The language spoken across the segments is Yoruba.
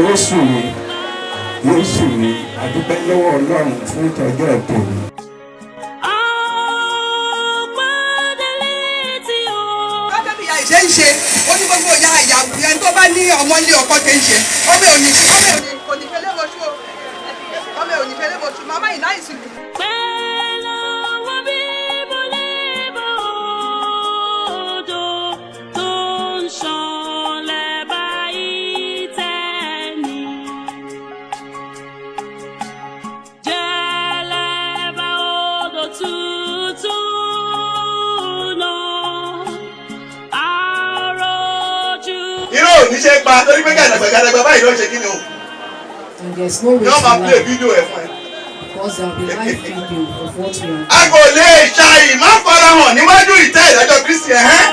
oṣù mi àdúpẹ́ lọ́wọ́ Ọlọ́run fún ìtọ́jú ẹ̀tọ́ mi. ṣe ń ṣe ó ní gbogbo ìyá ìyàwó ẹni tó bá ní ọmọ ilé ọkọ tẹ ń ṣe ọmọ òní fẹlẹ mọṣú ọmọ òní fẹlẹ mọṣú màmá yìí láì sùn. Níṣẹ́ pa torí pé gàdàgbà báyìí ló ṣe kí ni o. Yóò máa play video ẹ̀ fún ẹ. Because there will be live video of what you are. A kò lè ṣàì má fara hàn níwájú ìtẹ́ ìdájọ́ Kristi ẹ̀hẹ́n.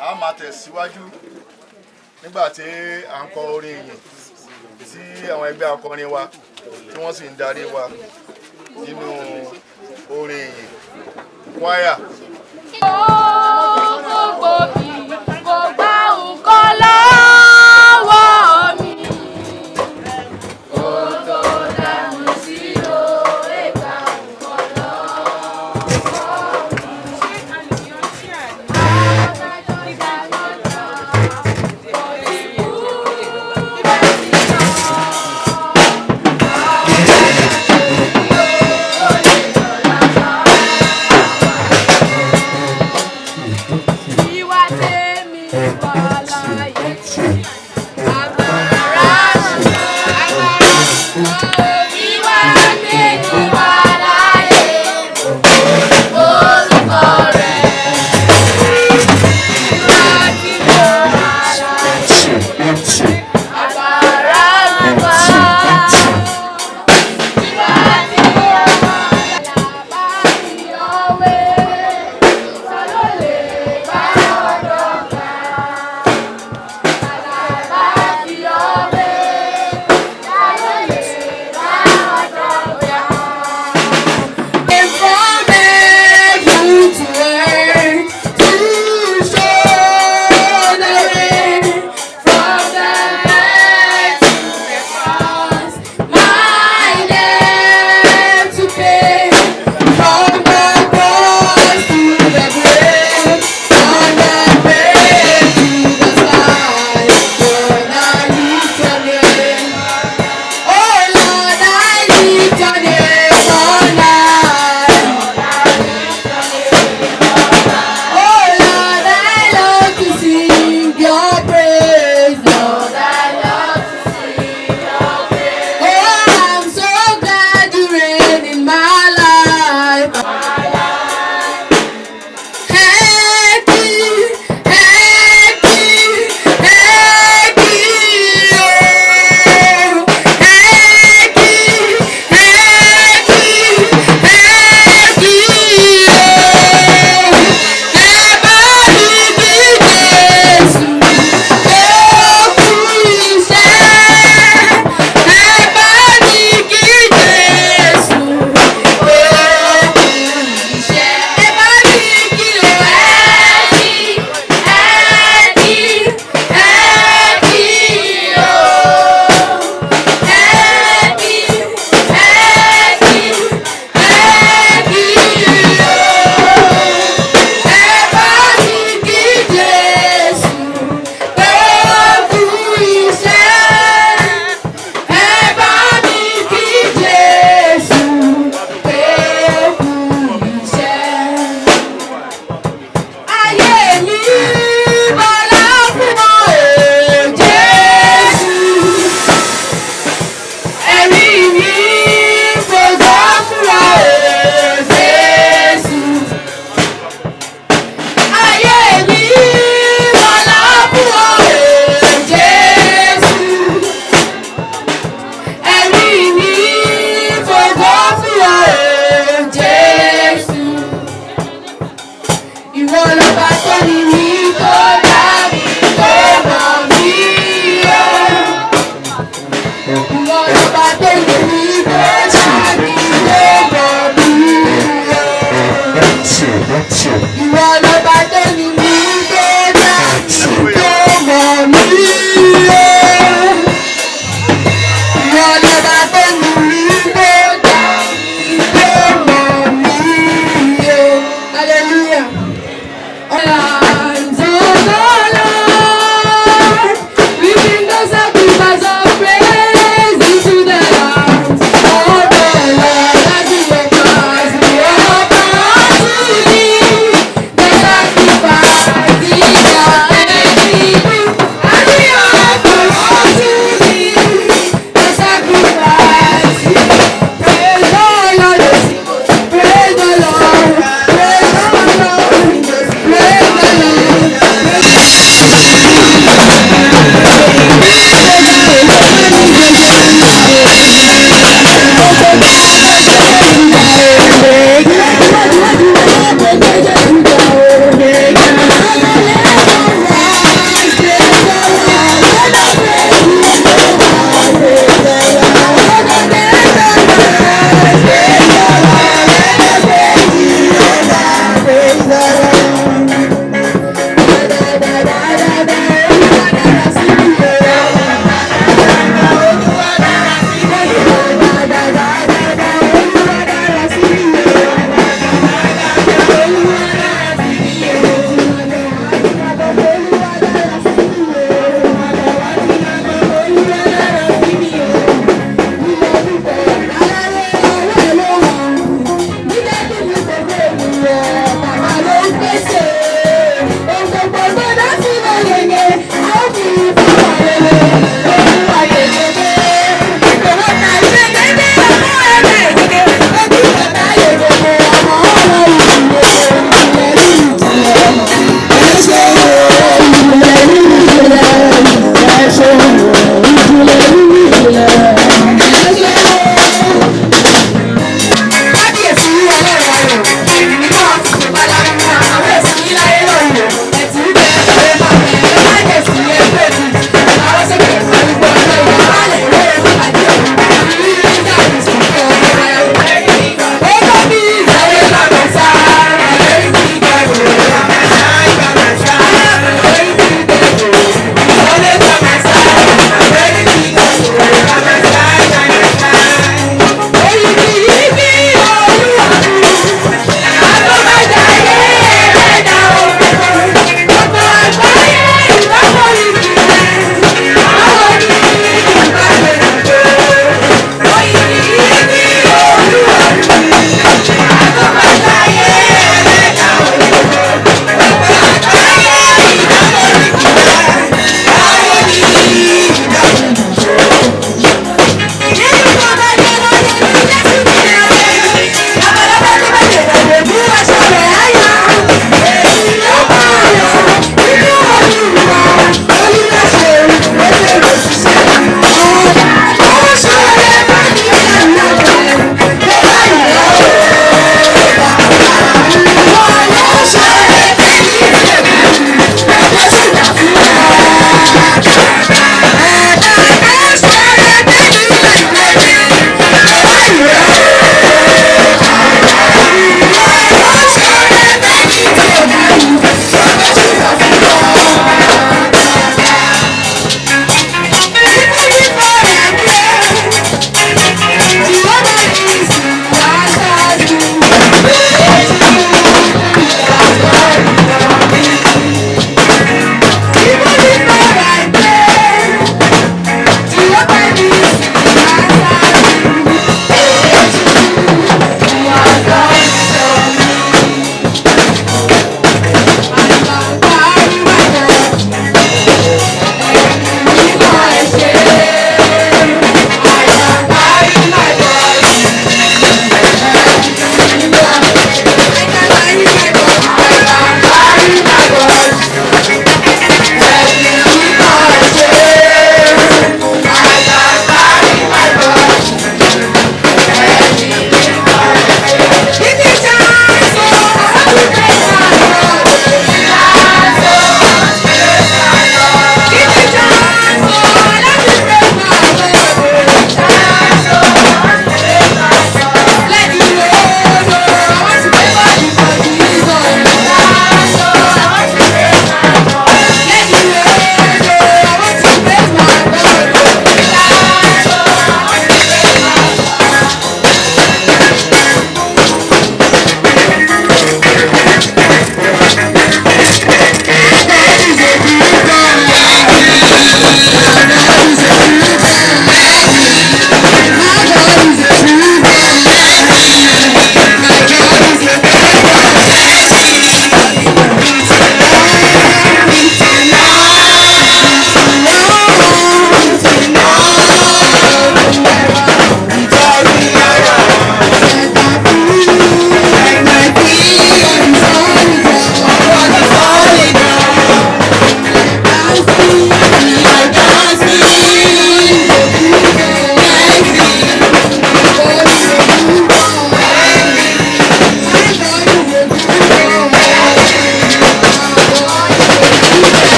a máa tẹ̀síwájú nígbà tí à ń kọ orin ìyìn tí àwọn ẹgbẹ́ akọrin wa tí wọ́n sì ń darí wa nínú orin ìyìn kwaya. Hallelujah.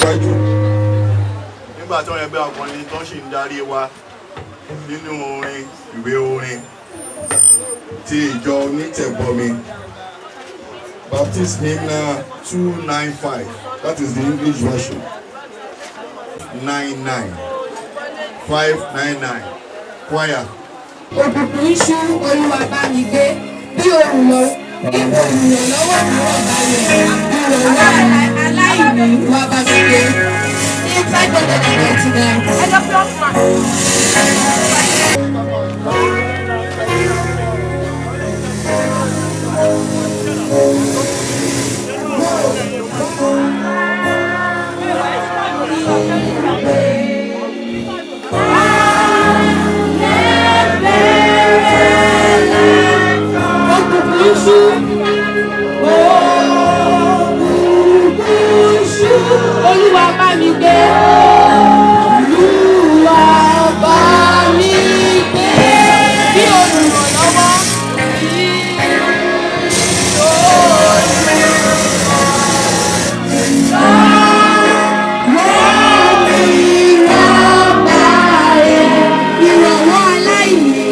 tẹ̀síwájú. Nígbà tí wọ́n ẹgbẹ́ ọkùnrin tó ṣì ń darí wa nínú orin ìwé orin Ti ìjọ onítẹ̀bọmi Baptist hymnal 295, that is the English version. 599 choir. Òkùnkùn iṣu Olúwa bá mi gbé bí olùrànlọ́wọ́ mìíràn bá yẹ ìrànwọ́ aláìní wá bá mi gbé ní 599. Olúwa bá mi gbé. Olúwa bá mi gbé. Bí olùrànlọ́wọ́. Ìrànwọ́ aláìní.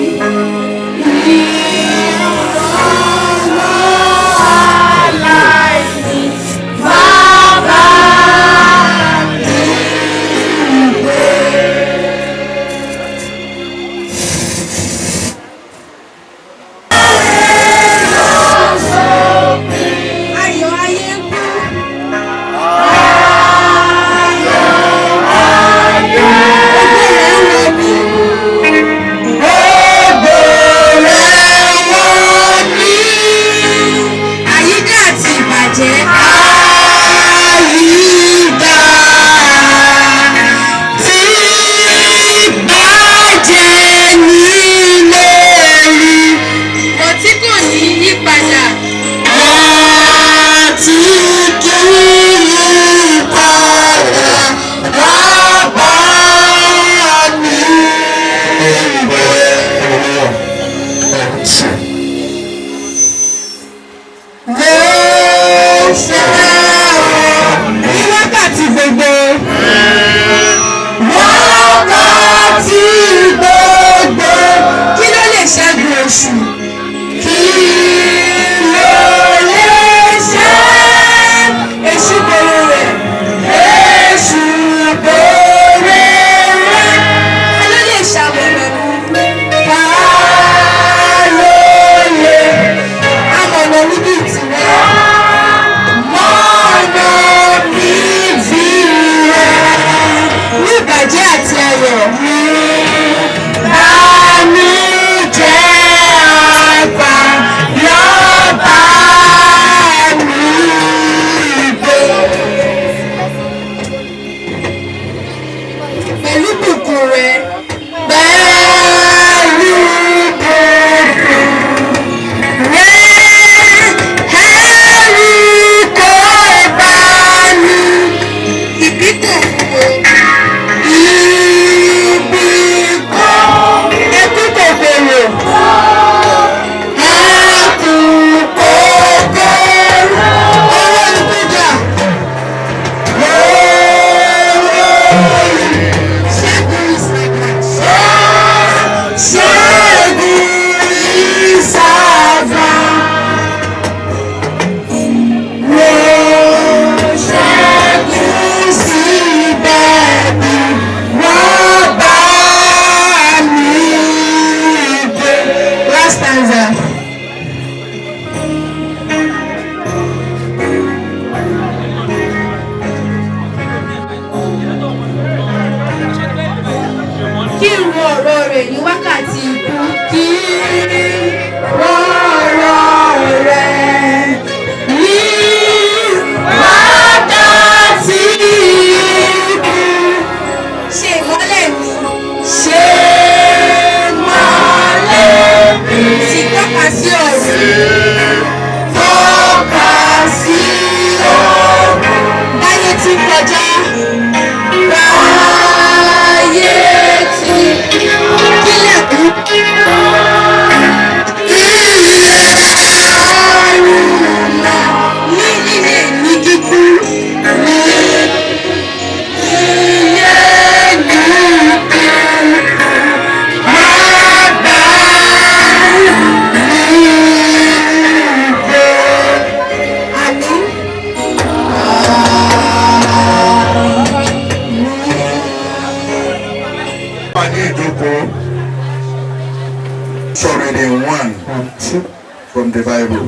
one who took from the Bible,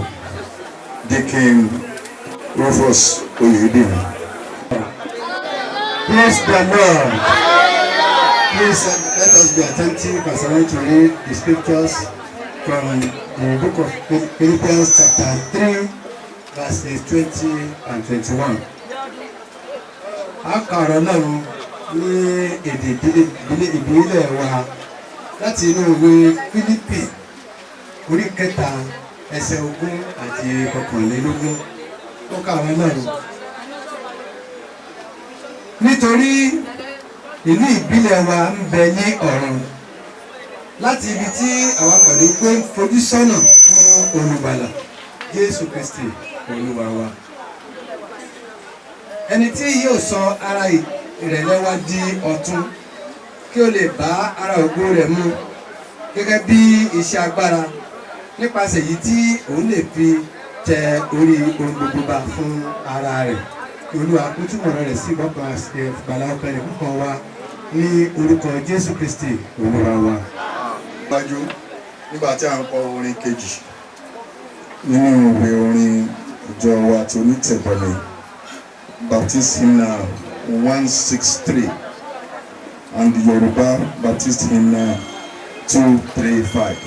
Deacon Rufus Oyedin. Praise the Lord. Please let us be attentive as I want to read the scriptures from the book of Philippians chapter 3, verses 20 and 21. Akara náà ní èdè ìbílẹ̀ wa láti inú ìwé Fílípì orí kẹta ẹsẹ̀ 20 àti 21. Ó kà wọ́n náà. Nítorí ìlú ìbílẹ̀ wa ń bẹ ní ọ̀run láti ibi tí àwa pẹ̀lú pé ń fojú sọ́nà fún olùgbàlà Jésù Kristi Olúwa wa. Ẹni tí yóò sọ ara ìrẹ̀lẹ̀ wa di ọ̀tun kí ó lè bá ara ògo rẹ̀ mu gẹ́gẹ́ bí iṣẹ́ agbára nípasẹ̀ èyí tí òun lè fi tẹ orí ohun gbogbo bá fún ara rẹ̀. Olúwa kó túmọ̀ rẹ̀ sí ìgbọ́kàn ìgbàlà ọkàn ẹnìkọ̀ọ̀kan wa ní orúkọ Jésù Kristi Olúwa wa. Gbájú nígbà tí a ń kọ orin kejì nínú ìwé orin ìjọ wa tó ní tẹ̀bọ̀lẹ̀ Baptist Hymnal 163 and Yorùbá Baptist Hymnal 235.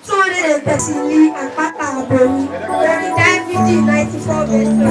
230 ní àpáta àbòrí orin Dáfídì 94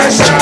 verse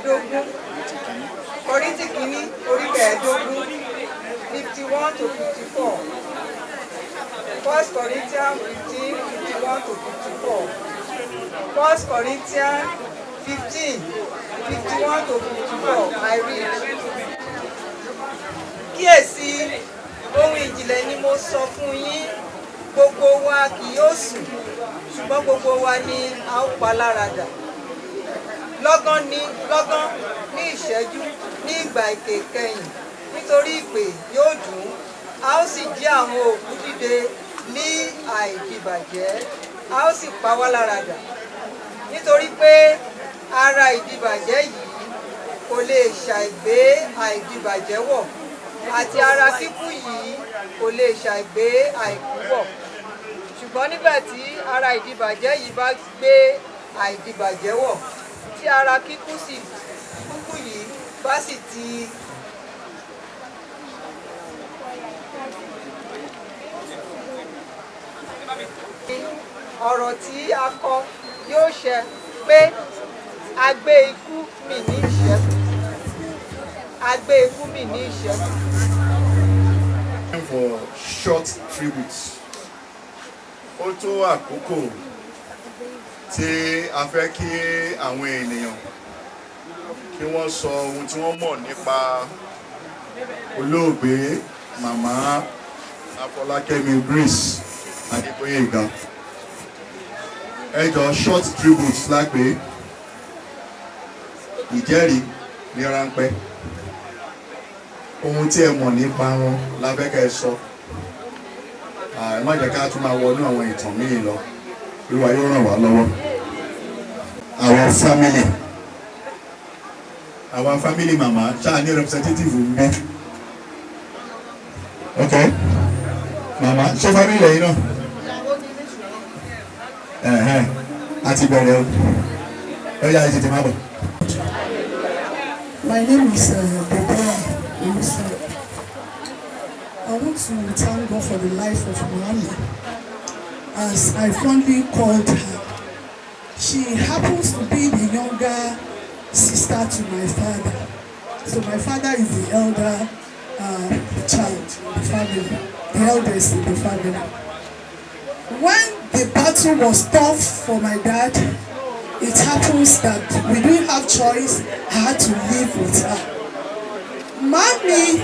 24. Kọ́ríńtì kìíní orí 15 51 to 54. 1 Corinthians 15 51 to 54. 1 Corinthians 15 51 to 54. I read. Kíyèsí ohun ìjìnlẹ̀ ni mo sọ fún yín, gbogbo wa kì yóò sùn, ṣùgbọ́n gbogbo wa ni a ó pa láradà. Lọ́gán ní ìṣẹ́jú ní ìgbà ìkẹyìn, nítorí ìpè yóò dún, a ó sì jí àwọn òkú dìde ní àìdìbàjẹ́. a ó sì pa wá lára dà nítorí pé ara ìdìbàjẹ́ yìí kò lè ṣàìgbé àìdìbàjẹ́ wọ̀ àti ara kíkú yìí kò lè ṣàìgbé àìkú wọ̀ ṣùgbọ́n nígbà tí ara ìdìbàjẹ́ yìí bá gbé àìdìbàjẹ́ wọ̀ tí ara kíkú yìí bá sì ti ọ̀rọ̀ tí a kọ yóò ṣẹ pé a gbé ikú mì ní ìṣẹ́gun. A gbé ikú mì ní ìṣẹ́gun. For short tributes. Ó tó àkókò tí a fẹ́ kí àwọn ènìyàn kí wọ́n sọ ohun tí wọ́n mọ̀ nípa olóògbé màmá Afọlákẹ́mi Grace Adegboyega. Ẹ jọ̀ọ́ short tributes lápé ìjẹ́rìí ní ráńpẹ́. Ohun tí ẹ mọ̀ nípa wọn lábẹ́kẹ́ sọ. Ẹ má jẹ́ ká tún máa wọnú àwọn ìtàn míì lọ. Olúwa yóò ràn wá lọ́wọ́. Our family mama ṣáà ní representative ń bẹ. Okay. Mama ṣé family lẹ́yìn náà? Àti bẹ̀rẹ̀ o. Ó yá ètò ìmọ̀ bọ̀. My name is Deborah. I want to thank God for the life of Mommy, as I fondly called her. She happens to be the younger sister to my father. So my father is the elder child in the family, the eldest in the family. When the battle was tough for my dad, it happens that we didn't have choice. I had to live with her. Mommy,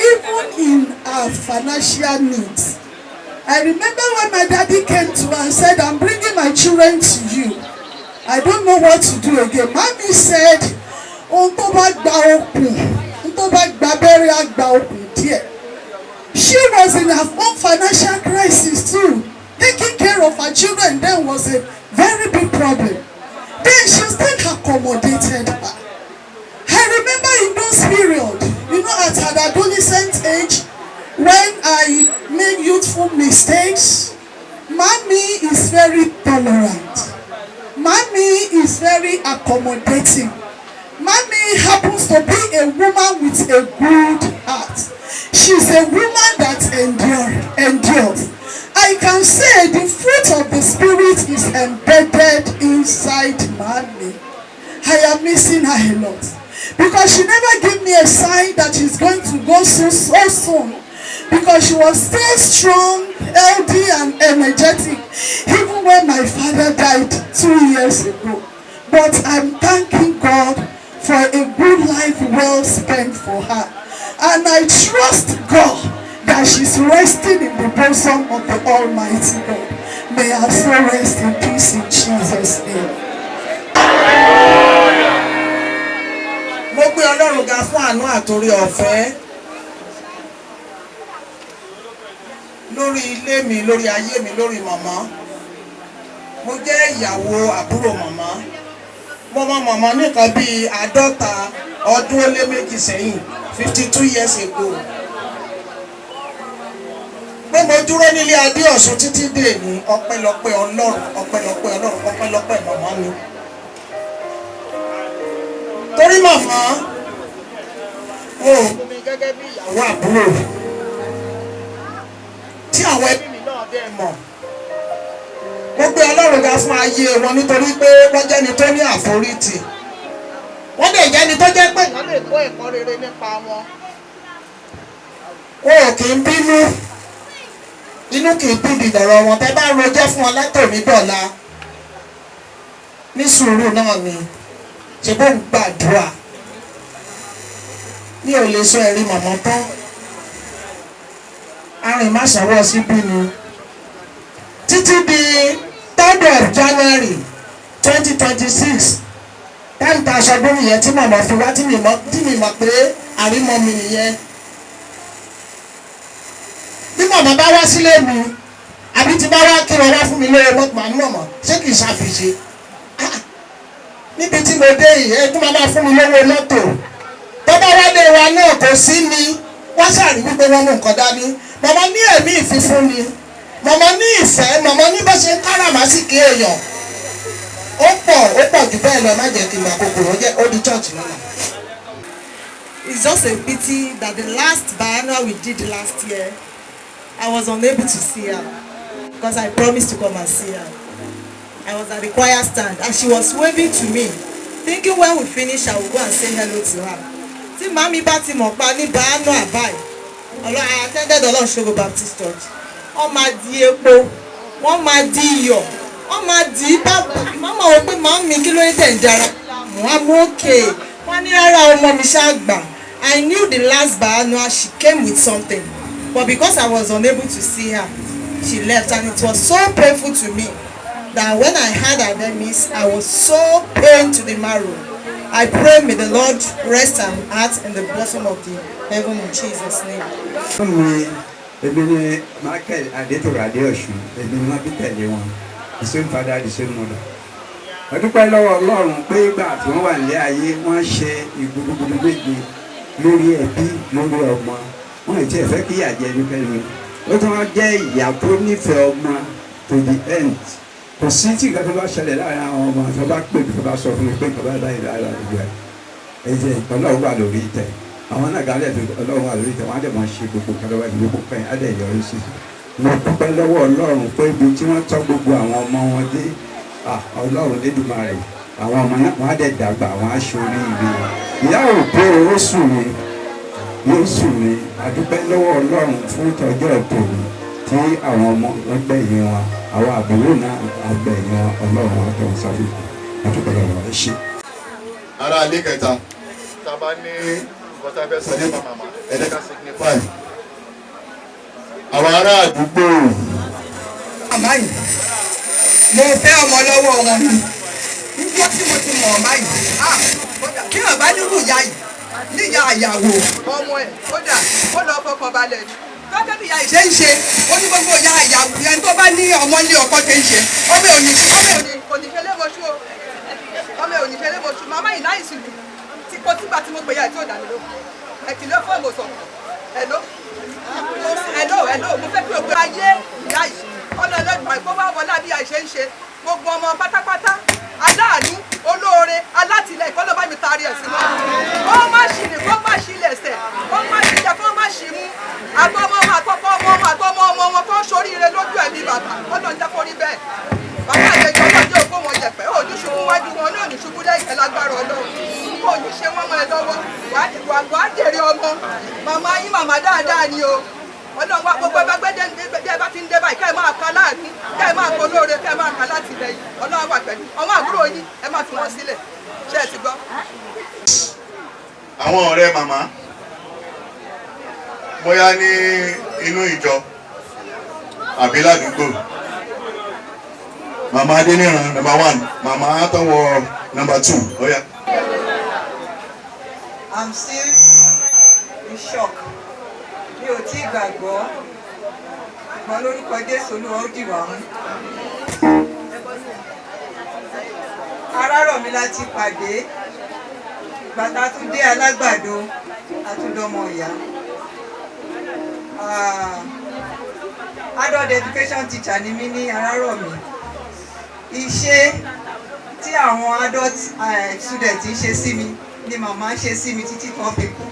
even in our financial needs, I remember when my daddy came to her and said, I'm bringing my children to you. I don't know what to do again. Mommy said, she was in her own financial crisis too. Taking care of her children then was a very big problem. Then she still accommodated her. I remember in those periods, at her adolescent age, when I made youthful mistakes, Mommy is very tolerant. Mommy is very accommodating. Mommy happens to be a woman with a good heart. She's a woman that endures. I can say the fruit of the Spirit is embedded inside Mommy. I am missing her a lot. Because she never gave me a sign that she's going to go so soon. Because she was still strong, healthy, and energetic. Even when my father died 2 years ago. But I'm thanking God for a good life well spent for her. And I trust God that she's resting in the bosom of the Almighty God. May her soul rest in peace in Jesus' name. Mo gbé Ọlọ́run ga fún àánú àtòrí ọ̀fẹ́ lórí ilé mi, lórí ayé mi, lórí màmá. Mo jẹ́ ìyàwó àbúrò màmá. Mo mọ màmá nìkan bíi 50 ọdún ó lé méjì sẹ́yìn, 52 years ago. Pé mo dúró nílé Adeosun títí dé ní ọpẹ́lọpẹ́ Ọlọ́run, ọpẹ́lọpẹ́ màmá mi. Torí màmá o mi gẹ́gẹ́ bí ìyàwó àbúrò tí àwọn ẹbí mi náà dẹ̀ mọ̀. Mo gbé Ọlọ́run ga fún ayé wọn nítorí pé wọ́n jẹ́ni tó ní àforítì. Wọ́n dẹ̀ jẹ́ni tó jẹ́ pé wọ́n lè kọ́ ẹ̀kọ́ rere nípa wọn. Wọn ò kì í bínú, inú kì í bí ìdọ̀rọ̀ wọn. Tẹ́ bá rojọ́ fún wọn látòní dọ̀la ní sùúrù náà ni. Ṣé bó ń gbàdúrà? Mi ò lè sọ ẹ̀rí màmá tán. Arìn má ṣàwọ́ síbí ni. Títí di 3rd of January 2026. Táìta aṣọ́dún nìyẹn tí màmá fi wá tí mi mọ̀ pé àrímọ́ mi nìyẹn. Bí màmá bá wá sílé mi, àbí tí bá wá kí wọn wá fún mi lóore mọ́tò màá ní mọ̀mọ́ ṣé kì í ṣàfihàn níbi tí mo dé yìí ẹ tún máa fún mi lówó mọ́tò tó bá wá lé wa náà kò sí ni wọ́n ṣàrí wípé wọ́n mú nǹkan dání màmá ní ẹ̀mí ìfífún ni màmá ní ìfẹ́ màmá ní bá ṣe ń káràmásìkí èèyàn ó pọ̀ jù bẹ́ẹ̀ lọ má jẹ́ kí n gbà kòkòrò jẹ́ ó di church náà. It's just a pity that the last biannual we did last year, I was unable to see her because I promised to come and see her. I was at the choir stand and she was waving to me, thinking when we finish I will go and say hello to her. Tí màmí bá ti mọ̀ pa ní biannual báyìí, I attended Olóṣogbo Baptist Church. Wọ́n máa di epo, wọ́n máa di iyọ̀, wọ́n máa di bàbà. Màmá wò pé màmí kí ló dé ń dára? I'm okay. Wọ́n ní rárá ọmọ mi ṣáàgbà. I knew the last biannual she came with something, but because I was unable to see her, she left, and it was so painful to me that when I heard her demise, I was so pained to the marrow. I pray may the Lord rest her heart in the bosom of the heaven in Jesus' name. Èmi ni Michael Adeosun, èmi ni wọ́n bí tẹ̀lé wọn, the same father, the same mother. Mo dúpẹ́ lọ́wọ́ Ọlọ́run pé ìgbà tí wọ́n wà nílé ayé wọ́n ṣe ìgbòdúgbòdú méje lórí ẹbí lórí ọmọ. Wọ́n ò tiẹ̀ fẹ́ kí ìyà jẹ ẹni fẹ́ni. Ó tún wọ́n jẹ́ ìyá tó nífẹ̀ẹ́ ọmọ to the end. Kò sí tí nǹkan tó bá ṣẹlẹ̀ láàrin àwọn ọmọ tó bá pè tó bá sọ fún mi pé nǹkan bá báyìí lára ìlú ẹ̀. Ẹ̀jẹ̀ Ọlọ́run wà lórí ìtẹ̀. Àwọn náà gálẹ̀ tó Ọlọ́run wà lórí ìtẹ̀ wọ́n á dẹ̀ máa ṣe gbogbo kan lọ́wọ́ ìlú púpọ̀ yẹn á dẹ̀ yọrí sí. Mo dúpẹ́ lọ́wọ́ Ọlọ́run pé ibi tí wọ́n tọ́ gbogbo àwọn ọmọ wọn dé Ọlọ́run Lédùmarè àwọn ọmọ náà wọ́n á dẹ̀ dàgbà àwọn aṣọ oríire. Ìyá ò pé ó sùn ni yóò sùn ni àdúpẹ́ lọ́wọ́ Ọlọ́run fún ìtọ́jú ẹ̀tọ́ mi tí àwọn ọmọ ọgbẹ̀yìn wọn àwọn àbúrò náà àgbẹ̀yìn wọn Ọlọ́run àtọ̀ sọ́fì àdúpẹ́ lọ́wọ́ ẹ ṣé. Ará ilé kẹta tá a bá ní bọ́tà fẹ́ sọ nípa màmá ẹ̀ẹ́dẹ́ka signify àwọn ará àdúgbò. Màmá yìí mo fẹ́ ọmọ lọ́wọ́ wọn ni nígbà tí mo ti mọ̀ ọ̀má yìí kí wọ́n bá nírú ìyá yìí níyà àyàwó ọmọ ẹ̀ kódà ó lọ fọkàn balẹ̀ ni gẹ́gẹ́ bí ìyá ìṣe ń ṣe ó ní gbogbo ìyá àyàwó yẹn tó bá ní ọmọ ilé ọkọ ṣe ń ṣe ọmọ òní kò ní fẹ́ lébọṣú o ọmọ òní fẹ́ lébọṣú màmá yìí láì sí lù tí kò tígbà tí mo pè ya ẹ̀ tí ò dànù ló ẹ̀kìlẹ̀ fọ́ọ̀mù sọ ẹ̀ló mo fẹ́ kí o gbé ayé ìyá yìí ọlọ́ọ̀lọ́gbọ̀n ìkó wá wọlé bí àìṣe ń ṣe gbogbo ọmọ pátápátá aláàánú olóore alátìlẹ́yìn kọ́ ló bá mi taari ẹ̀ sí wọn. kó má ṣì ní kó má ṣì lẹ̀sẹ̀ kó má ṣì jẹ kó má ṣì mú àtọmọ ọmọ àtọkọ ọmọ ọmọ àtọmọ ọmọ wọn kó ṣoríire lójú ẹ̀mí bàbá ọlọ́run jẹ́ kó rí bẹ́ẹ̀. bàbá àgbẹ̀jọ náà jẹ́ òkú wọn yẹ̀pẹ̀ ó ní ṣubú wájú wọn náà ní ṣubú lẹ́yìn lágbára ọlọ́run kó ní ṣe wọ́n mọ́ ẹ lọ́wọ́ wàá jèrè ọmọ màmá yín màmá dáadáa ni o. Ọlọ́run wa gbogbo ẹgbẹ́ bá ti ń dé báyìí kẹ́ ẹ máa ka láàánú kẹ́ ẹ máa kó lóore kẹ́ ẹ máa ka láti ilẹ̀ yìí Ọlọ́run wà pẹ̀lú ọmọ àbúrò yín ẹ máa fi wọ́n sílẹ̀ ṣé ẹ ti gbọ́. Àwọn ọ̀rẹ́ màmá bóyá ní inú ìjọ àbí ládùúgbò màmá Adéníran number 1 màmá tọwọ́ number 2 ó yá. I'm still in shock. Mi ò tí gbàgbọ́ ṣùgbọ́n lórúkọ Jésù Olúwa ó dì wá mú. Arárọ̀ mi láti pàdé bàtà tún dé alágbàdo àtúndọmọ ìyá. Adult education teacher ni mí ní Arárọ̀ mi. Iṣẹ́ tí àwọn adult student ń ṣe sí mi ni màmá ń ṣe sí mi títí kan fi kú.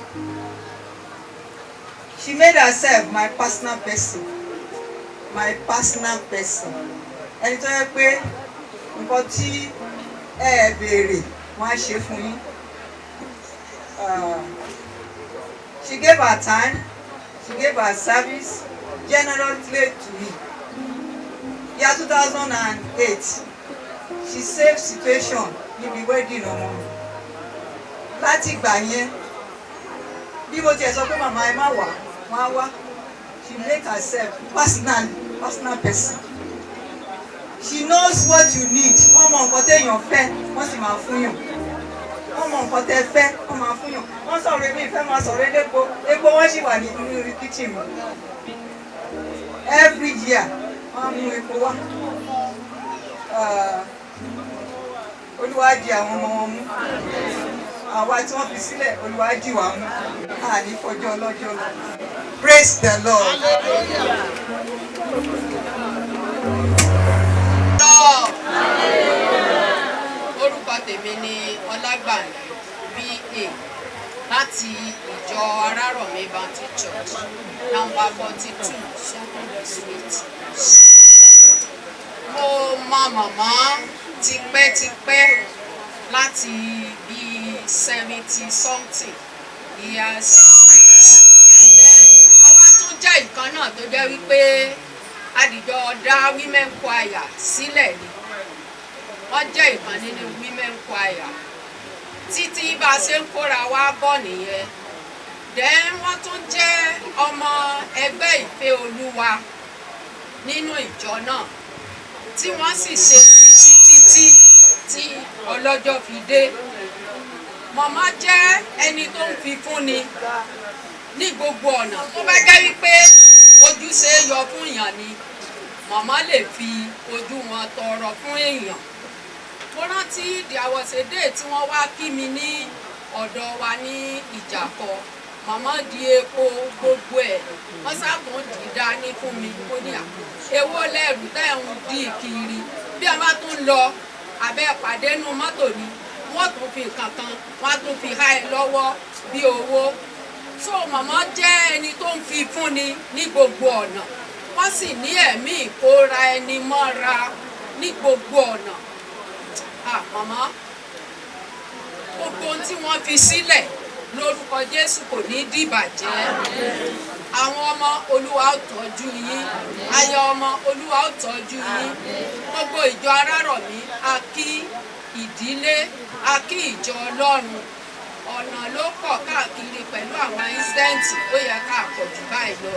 She made herself my personal person. Ẹni tó yẹ pé nǹkan tí ẹ béèrè wọ́n á ṣe fún yín. She gave her time, she gave her service generously to me. Year 2008, she saved situation níbi wedding ọmọ mi. Láti ìgbà yẹn, bí mo tiẹ̀ sọ pé màmá ẹ má wá. She make herself personal person. She knows what you need. Wọ́n mọ nǹkan téèyàn fẹ́, wọ́n sì máa fún yàn. Wọ́n mọ nǹkan tẹ́ fẹ́, wọ́n máa fún yàn. Wọ́n sọ̀rọ̀ èmi ìfẹ́ máa sọ̀rọ̀ elépo. Epo wọ́n sì wà nínú kitchen mi. Every year wọ́n mú epo wá. Olúwa di àwọn ọmọ wọn mú. Àwa tí wọ́n fi sílẹ̀, Olúwa dì wá mú. Àní fọjọ́ ọlọ́jọ́ lọ. Praise the Lord. Orúkọ tèmi ni Ọlágbàní B.A. láti ìjọ Arárọ̀mí Baptist Church nọ́mbà 42 Sokundu Street. Mo mọ màmá tipẹ́tipẹ́ láti bí 70 something years. Àwa tún jẹ́ ìkan náà tó jẹ́ wípé àdìjọ dá women choir sílẹ̀ ni. Wọ́n jẹ́ ìkan nínú women choir. Títí bá a ṣe ń kóra wá bọ̀ nìyẹn. Then wọ́n tún jẹ́ ọmọ ẹgbẹ́ ìfẹ́ Olúwa nínú ìjọ náà tí wọ́n sì ṣe títí tí ọlọ́jọ́ fi dé. Màmá jẹ́ ẹni tó ń fi fúnni ní gbogbo ọ̀nà. Tó bá jẹ́ wípé ojúṣe yọ fún èèyàn ni màmá lè fi ojú wọn tọrọ fún èèyàn. Mo rántí there was a day tí wọ́n wá kí mi ní ọ̀dọ̀ wa ní Ìjàkọ. Màmá di epo gbogbo ẹ̀ wọ́n sábùn dì dání fún mi kó ní èwo lẹ́rù tẹ́ ń dì kiri bí a bá tún lọ abẹ́ pàdé nú mọ́tò ni wọ́n tún fi kankan wọ́n tún fi há ẹ lọ́wọ́ bí owó. So màmá jẹ́ ẹni tó ń fi fúnni ní gbogbo ọ̀nà. Wọ́n sì ní ẹ̀mí ìkóra ẹni mọ́ra ní gbogbo ọ̀nà. Màmá gbogbo ohun tí wọ́n fi sílẹ̀ lórúkọ Jésù kò ní dìbàjẹ́. Àwọn ọmọ Olúwa ó tọ́jú yín. Aya ọmọ Olúwa ó tọ́jú yín. Gbogbo ìjọ Arárọ̀mí a kí ìdílé a kí ìjọ Ọlọ́run. Ọ̀nà ló pọ̀ káàkiri pẹ̀lú àwọn ínsẹ́ǹtì ó yẹ ká àpọ̀jù báyìí lọ.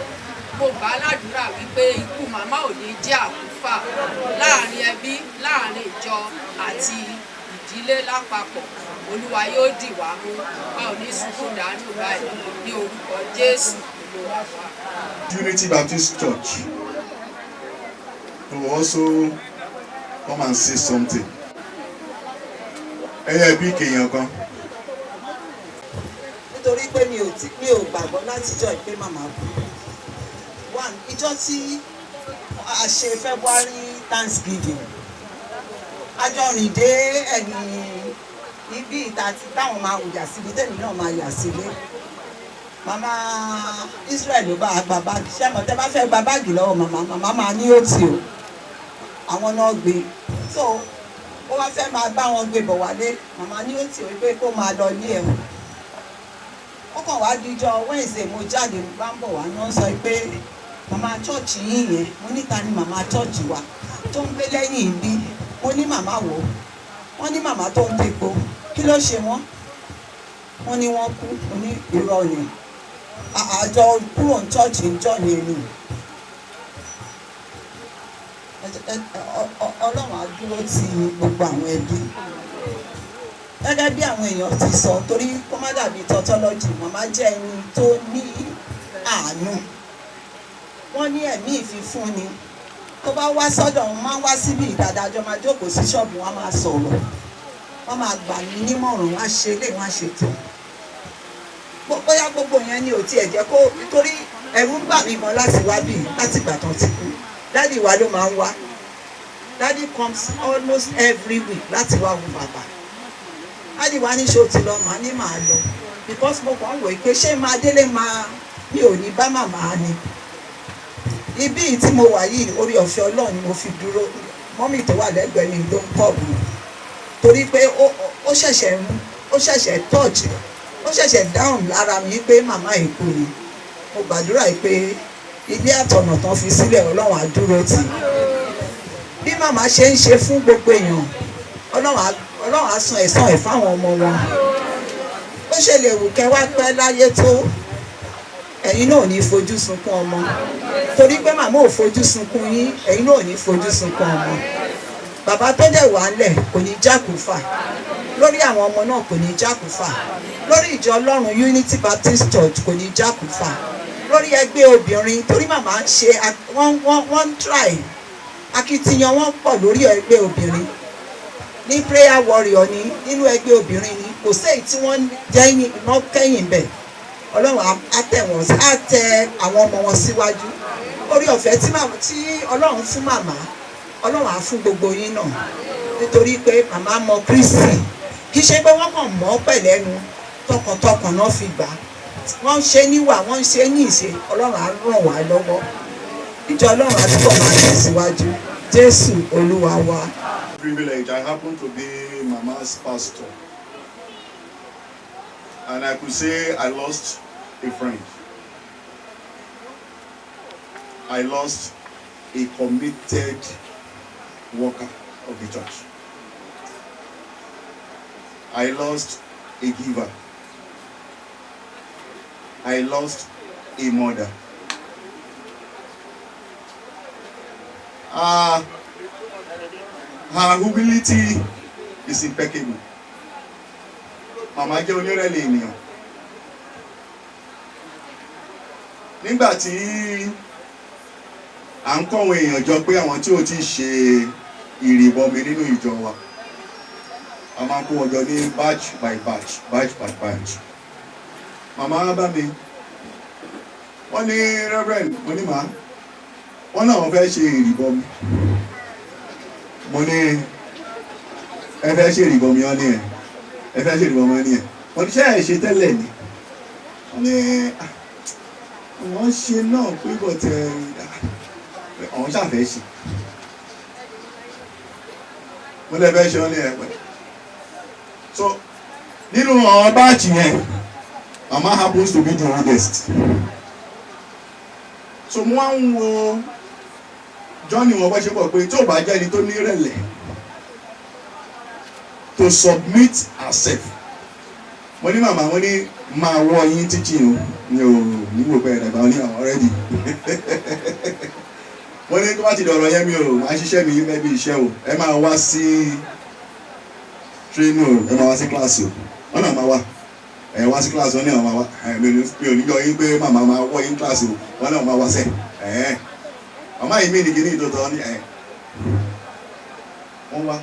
Mo gbà á ládùúrà wípé ikú màmá ò ní jẹ́ àkúfà láàrin ẹbí láàrin ìjọ àti ìdílé lápapọ̀. Olúwa yóò dì wá mú. A ò ní sunkún dànù báyìí ní orúkọ Jésù Olúwa wa. Unity Baptist Church will also come and say something. Ẹyẹ bí kèèyàn kan. Nítorí pé mi ò gbàgbọ́ láti jọ ìpè màmá kú. One, ìjọ tí a ṣe February Thanksgiving. Ajọ́rìn dé ẹ̀yìn ibi ìta tí táwọn máa yà síbi tẹ́mi náà máa yà sílé. Màmá Israel ló bá a gba báàgì. Ṣé àmọ́ tẹ́ bá fẹ́ gba báàgì lọ́wọ́ màmá máa ní òtí o. Àwọn náà gbé. So ó wá fẹ́ máa bá wọn gbé bọ̀ wálé. Màmá ní òtí o pé kó máa lọ ní ẹ̀wọ̀n. Ó kàn wá díjọ́ Wednesday mo jáde mo bá ń bọ̀ wá náà sọ pé màmá chọ́ọ̀chì yín yẹn mo níta ni màmá chọ́ọ̀chì wa tó ń gbé lẹ́yìn ìbí mo ní màmá wò wọ́n ní màmá tó ń tepo kí ló ṣe wọ́n ní wọ́n kú mo ní irọ́ ni àjọ kúrò ní chọ́ọ̀chì ń jọ ní ẹnu Ọlọ́run á dúró ti gbogbo àwọn ẹbí gẹ́gẹ́ bí àwọn èèyàn ti sọ torí kó má dàbí tautology màmá jẹ́ ẹni tó ní àánú wọ́n ní ẹ̀mí ìfifúnni tó bá wá sọ́dọ̀ wọn máa ń wá síbi ìdádájọ́ máa jókòó sí ṣọ́ọ̀bù wọn máa sọ̀rọ̀ wọ́n máa gbà mí nímọ̀ràn wọ́n á ṣe lé wọ́n á ṣe tó bóyá gbogbo yẹn ni ò tiẹ̀ jẹ́ kó nítorí ẹ̀rù ń bà mí gan láti wá bí láti ìgbà tán ti kú dádì wa ló máa ń wá dádì comes almost every week láti wá wo bàbá dádì wa ní ṣé o ti lọ màá ní màá lọ because mo kàn ń wò pé ṣé máa délé máa mi ò ní bá màmá ni ibi tí mo wà yìí orí ọ̀fẹ́ Ọlọ́run ni mo fi dúró mọ́mì tó wà lẹ́gbẹ̀ẹ́ mi ló ń kọ́ọ̀bù torí pé ó ṣẹ̀ṣẹ̀ touch ó ṣẹ̀ṣẹ̀ dáhùn lára mi pé màmá èkó ni mo gbàdúrà pé ilé àtọ̀nà tán fi sílẹ̀ Ọlọ́run á dúró tì bí màmá ṣe ń ṣe fún gbogbo èèyàn Ọlọ́run á san ẹ̀san ẹ̀ fáwọn ọmọ wọn ó ṣe lè wù kẹ́ wá pẹ́ láyé tó ẹ̀yin náà ò ní fojú sunkún ọmọ torí pé màmá ò fojú sunkún yín ẹ̀yin náà ò ní fojú sunkún ọmọ bàbá tó dẹ̀ wà ńlẹ̀ kò ní jákùfà lórí àwọn ọmọ náà kò ní jákùfà lórí ìjọ Ọlọ́run Unity Baptist Church kò ní jákùfà lórí ẹgbẹ́ obìnrin torí màmá ń ṣe wọ́n try akitiyan wọn pọ̀ lórí ẹgbẹ́ obìnrin ní prayer warrior ni nínú ẹgbẹ́ obìnrin ni kò séyìí tí wọ́n jẹ́ iná kẹ́yìn bẹ̀ ọlọ́run á tẹ̀ wọ́n á tẹ àwọn ọmọ wọn síwájú orí ọ̀fẹ́ tí ọlọ́run fún màmá ọlọ́run á fún gbogbo yín náà nítorí pé màmá mọ Kristi kì í ṣe pé wọ́n kàn mọ́ pẹ̀lẹ́nu tọkàntọkàn náà fi gbà wọ́n ń ṣe níwà wọ́n ń ṣe ní ìṣe ọlọ́run á ràn wá lọ́wọ́ ìjọ ọlọ́run á túbọ̀ máa tẹ̀síwájú Jésù Olúwa wa. Privilege. I happen to be Mama's pastor, and I could say I lost a friend. I lost a committed worker of the church. I lost a giver. I lost a mother. Her humility is impeccable. Màmá jẹ́ onírẹ̀lẹ̀ ènìyàn. Nígbà tí à ń kọ́ àwọn èèyàn jọ pé àwọn tí ò ti ṣe ìrìbọmi nínú ìjọ wa, a máa ń kó wọn jọ ní batch by batch, batch by batch. Màmá bá mi, wọ́n ní reverend, mo ní màá, wọ́n náà wọ́n fẹ́ ṣe ìrìbọmi. Mo ní ẹ fẹ́ ṣe ìrìbọmi ọ́ ní ẹ̀, ẹ fẹ́ ṣe ìrìbọmi ọ́ ní ẹ̀. Mo ní ṣé ẹ̀ ṣe tẹ́lẹ̀ ni? Wọ́n ní wọ́n ṣe náà pé bọ̀tẹ̀ àwọn ṣàfẹ́ ṣe. Mo lè fẹ́ ṣe ọ́ ní ẹ̀ pẹ̀. So nínú àwọn báàchì yẹn, mama happens to be the oldest. So mo wá ń wo Johnny wọn bá ṣe pọ̀ pé tí ò bá jẹ́ ẹni tó ní ìrẹ̀lẹ̀ to submit herself. Mo ní màmá mo ní máa wọ yín teaching o ní o níwò pé ẹ̀dàgbà ó ní àwọn already. Mo ní tó bá ti dọ̀rọ̀ yẹn mi o máa ṣiṣẹ́ mi gẹ́gẹ́ bí iṣẹ́ o ẹ máa wá sí training o ẹ máa wá sí class o wọ́n náà máa wá ẹ wá sí class wọn ní àwọn máa wá mi ò ní yọ yín pé màmá máa wọ yín class o wọ́n náà máa wá sẹ́ màmá yìí mí ní kíní ìtòtò ní wọ́n wá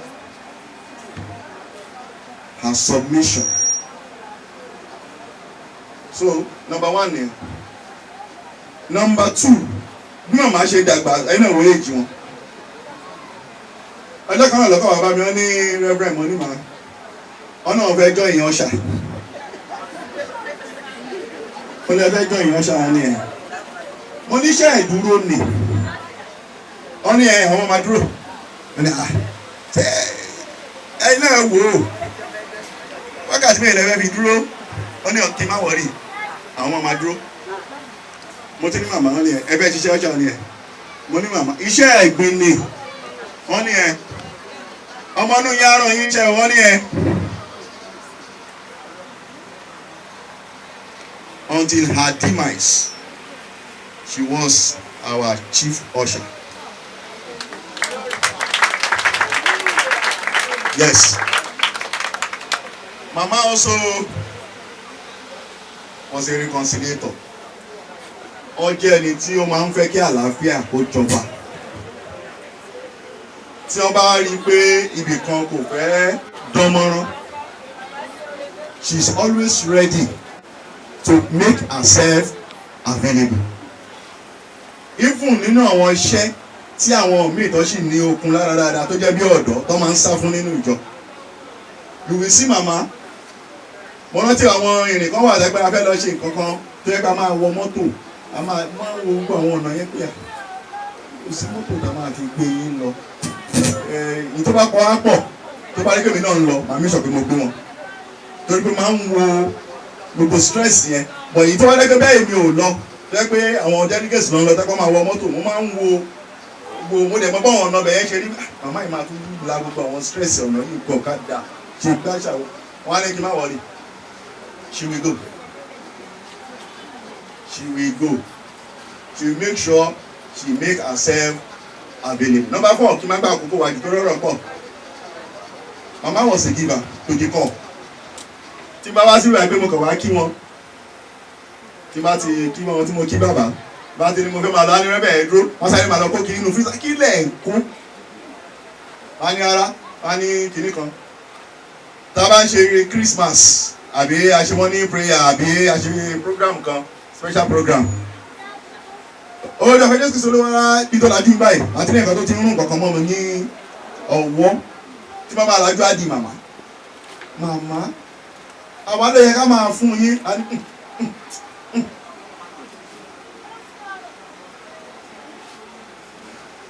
her submission. So number one ni number two bí màmá ṣe dàgbà ẹ̀yin náà wòye jù wọn ọjọ́ kan náà lọ́kọ̀ bàbá mi wọ́n ní reverend mo ní màá ọ̀nà ọ̀fẹ́ jọ ìyẹn ọ̀ṣà mo ní ẹ̀fẹ́ jọ ìyẹn ọ̀ṣà ni ẹ̀ mo ní iṣẹ́ ìdúró nì wọ́n ní àwọn máa dúró wọ́n ní ẹ̀yin náà wò ó wákàtí mẹ́rin lẹ́fẹ́ fi dúró wọ́n ní ọ̀kí má wọ̀rí àwọn máa dúró mo ti ní màmá wọ́n ní ẹ̀fẹ́ ṣiṣẹ́ ọ̀ṣà ni ẹ̀ mo ní màmá iṣẹ́ ẹ̀gbin ni wọ́n ní ọmọ inú yàrá yín ṣe wọ́n ní until her demise she was our chief usher. Yes, mama also was a reconciliator. Ó jẹ́ ẹni tí ó máa ń fẹ́ kí àlàáfíà kó jọba. Tí wọ́n bá rí i pé ibì kan kò fẹ́ dánmọ́rán, she is always ready to make herself available. Even nínú àwọn iṣẹ́ tí àwọn míì tó sì ní okun lára dáadáa tó jẹ́ bí ọ̀dọ́ tó máa ń sá fún nínú ìjọ. You will see mama. Mo rántí àwọn ìrìn kan wà lágbára fẹ́ lọ ṣe nǹkan kan tó yẹ ká máa wọ mọ́tò a máa wo gbogbo àwọn ọ̀nà yẹn pé kò sí mọ́tò tá a máa fi gbé yín lọ. Ní tó bá kọ́ á pọ̀ tó bá rí pé mi náà ń lọ màá mi sọ pé mo gbé wọn. Torí pé máa ń wo gbogbo stress yẹn bọ̀ èyí tó wá lẹ́gbẹ́ bẹ́ẹ̀ mi ò lọ jẹ́ pé àwọn delegates lọ tẹ́kọ̀ máa wọ mọ́tò mo máa ń wo gbogbo mo dẹ̀ mọ́ bọ́ ọ̀nà bẹ̀yẹn ṣe rí màmá yìí máa tún la gbogbo àwọn stress ọ̀nà yìí gbọ̀ ká dà ṣe gbá ṣàwọ̀ wọn á ní kí n má wọlé she will go she will go she will make sure she make herself available. Number 4 kí n má gbà àkókò wájú tó rọrọ̀ pọ̀ mama was a giver to the call. Tí bá wá sí ìwà pé mo kàn wá kí wọn tí bá ti kí wọn tí mo kí bàbá bá ti ní mo fẹ́ máa lọ á ní rẹ́bẹ̀ẹ́ dúró wọ́n sáré máa lọ kó kí nínú fíìsà kí lẹ̀ ń kú wọ́n á ní ara wọ́n á ní kinní kan tá a bá ń ṣe Christmas àbí a ṣe morning prayer àbí a ṣe program kan special program olórí ọ̀fẹ́ Jésù Kristi olówó ìtọ́lájú báyìí àti ní nǹkan tó ti ń rún kankan mọ́ mi ní ọ̀wọ́ tí bàbá alájú á di màmá àwa ló yẹ ká máa fún yín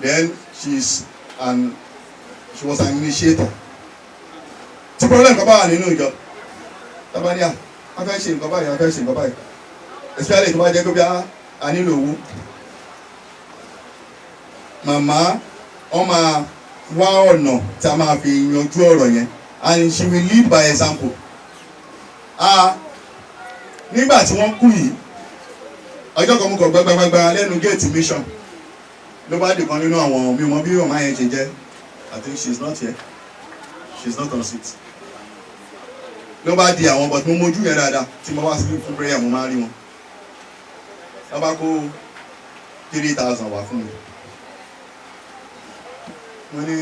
then she was an initiator tí problem kan bá wà nínú ìjọ tábàdíà a fẹ́ ṣe nǹkan báyìí a fẹ́ ṣe nǹkan báyìí especially tó bá jẹ́ pé bí a nílò owó màmá wọ́n máa wá ọ̀nà tí a máa fi yanjú ọ̀rọ̀ yẹn and she will lead by example. Nígbà tí wọ́n kú yìí ọjọ́ kan mú kọ gbẹgbẹgbẹgbẹ lẹ́nu gate mission ló bá dì kan nínú àwọn mímọ bí ọmọ yẹn ṣe jẹ́ I think she is not here she is not on seat ló bá di àwọn but mo mojú yẹn dáadáa tí mo wá sí fún prayer mo máa rí wọn ló bá kó 3,000 wá fún mi mo ní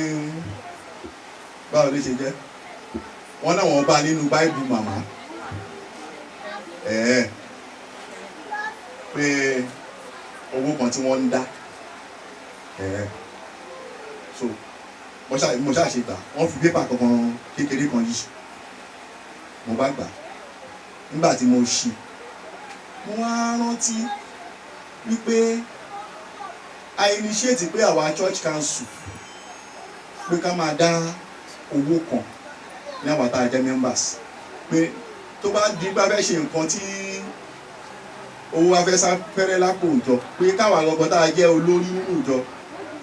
báwo ló ṣe jẹ́ wọ́n náà wọ́n bá nínú báìbù màmá pé owó kan tí wọ́n ń dá so mo ṣáà ṣe gbà wọ́n fi pépà kankan kékeré kan yìí mo bá gbà nígbà tí mo ṣí mo wá rántí wípé I initiate pé àwa church council pé ká máa dá owó kan ní àwọn tá a jẹ́ members pé tó bá di bá fẹ́ ṣe nǹkan tí owó wa fẹ́ sá fẹ́rẹ́ lápò ìjọ pé káwa lọ́gbọ́n tá a jẹ́ olórí nínú ìjọ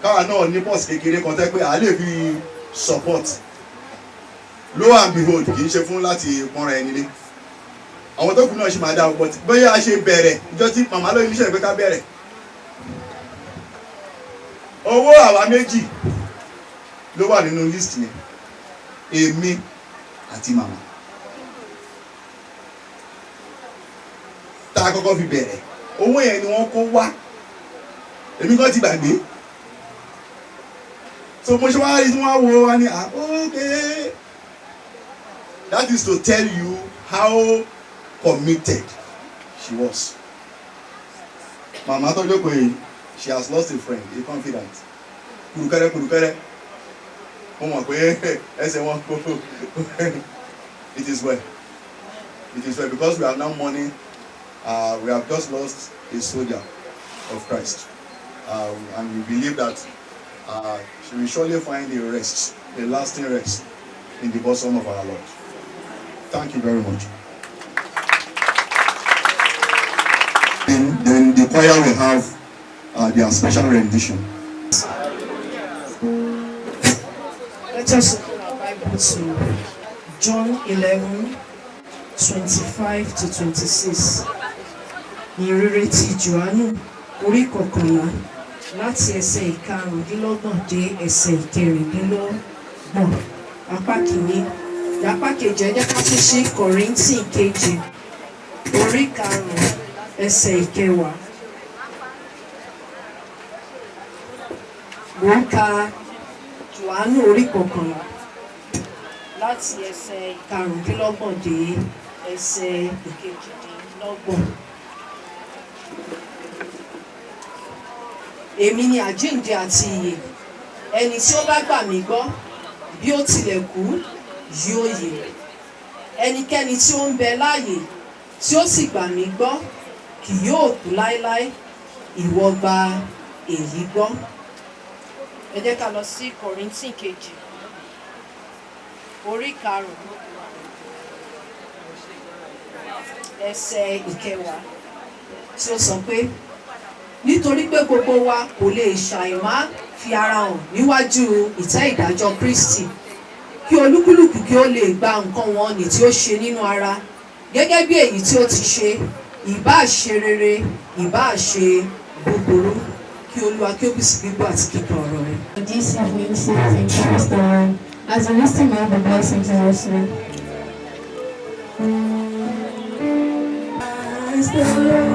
káwa náà ní pọ́ọ̀sì kékeré kan tẹ́ pé a lè fi support lo and behold kì í ṣe fún láti pọ́nra ẹni lé àwọn tó kù náà ṣe máa dá ọgbọ́n tí bóyá a ṣe bẹ̀rẹ̀ ìjọ tí màmá lóyún níṣẹ́ pé ká bẹ̀rẹ̀ owó àwa méjì ló wà nínú list yẹn èmi àti màmá tá a kọ́kọ́ fi bẹ̀rẹ̀ owó yẹn ni wọ́n kó wá èmi kan ti gbàgbé so mo ṣe wá rí tí wọ́n wo wá ní okay that is to tell you how committed she was màmá tó jókòó yìí she has lost a friend a confidant kùrùkẹ́rẹ́ mo mọ̀ pé ẹsẹ̀ wọn kó it is well because we are now mourning we have just lost a soldier of Christ and we believe that she will surely find a rest, a lasting rest in the bosom of our Lord. Thank you very much. Then the choir will have their special rendition. Let us open our Bible to John 11:25-26. Ìrere ti Jòhánù orí kọkànlá láti ẹsẹ̀ ìkarùndínlọ́gbọ̀n dé ẹsẹ̀ ìkẹrìndínlọ́gbọ̀n apá kìíní. Apá kejì ẹ jẹ́ ká tún ṣí Kọ́ríńtì kejì orí karùn-ún ẹsẹ̀ ìkẹwàá. Mo ń ka Jòhánù orí kọkànlá láti ẹsẹ̀ ìkarùndínlọ́gbọ̀n dé ẹsẹ̀ ìkejìdínlọ́gbọ̀n. Èmi ni àjíǹde àti ìyè, ẹni tí ó bá gbà mí gbọ́ bí ó tilẹ̀ kú yóò yè, ẹnikẹ́ni tí ó ń bẹ láàyè tí ó sì gbà mí gbọ́ kì yóò kú láéláé. Ìwọ gba èyí gbọ́. Ẹ jẹ́ ká lọ sí Kọ́ríńtì kejì orí karùn-ún ẹsẹ̀ ìkẹwàá tí ó sọ pé nítorí pé gbogbo wa kò lè ṣàìmá fi ara hàn níwájú ìtẹ́ ìdájọ́ Kristi kí olúkúlùkù kí ó lè gba nǹkan wọn ní tí ó ṣe nínú ara gẹ́gẹ́ bí èyí tí ó ti ṣe, ìbáà ṣe rere ìbáà ṣe búburú. Kí Olúwa kí ó bùsí gbígbọ́ àti kíkọ ọ̀rọ̀ rẹ̀. This evening, saints in Christ the Lord, as we listen to the blessings of our Lord. As the Lord,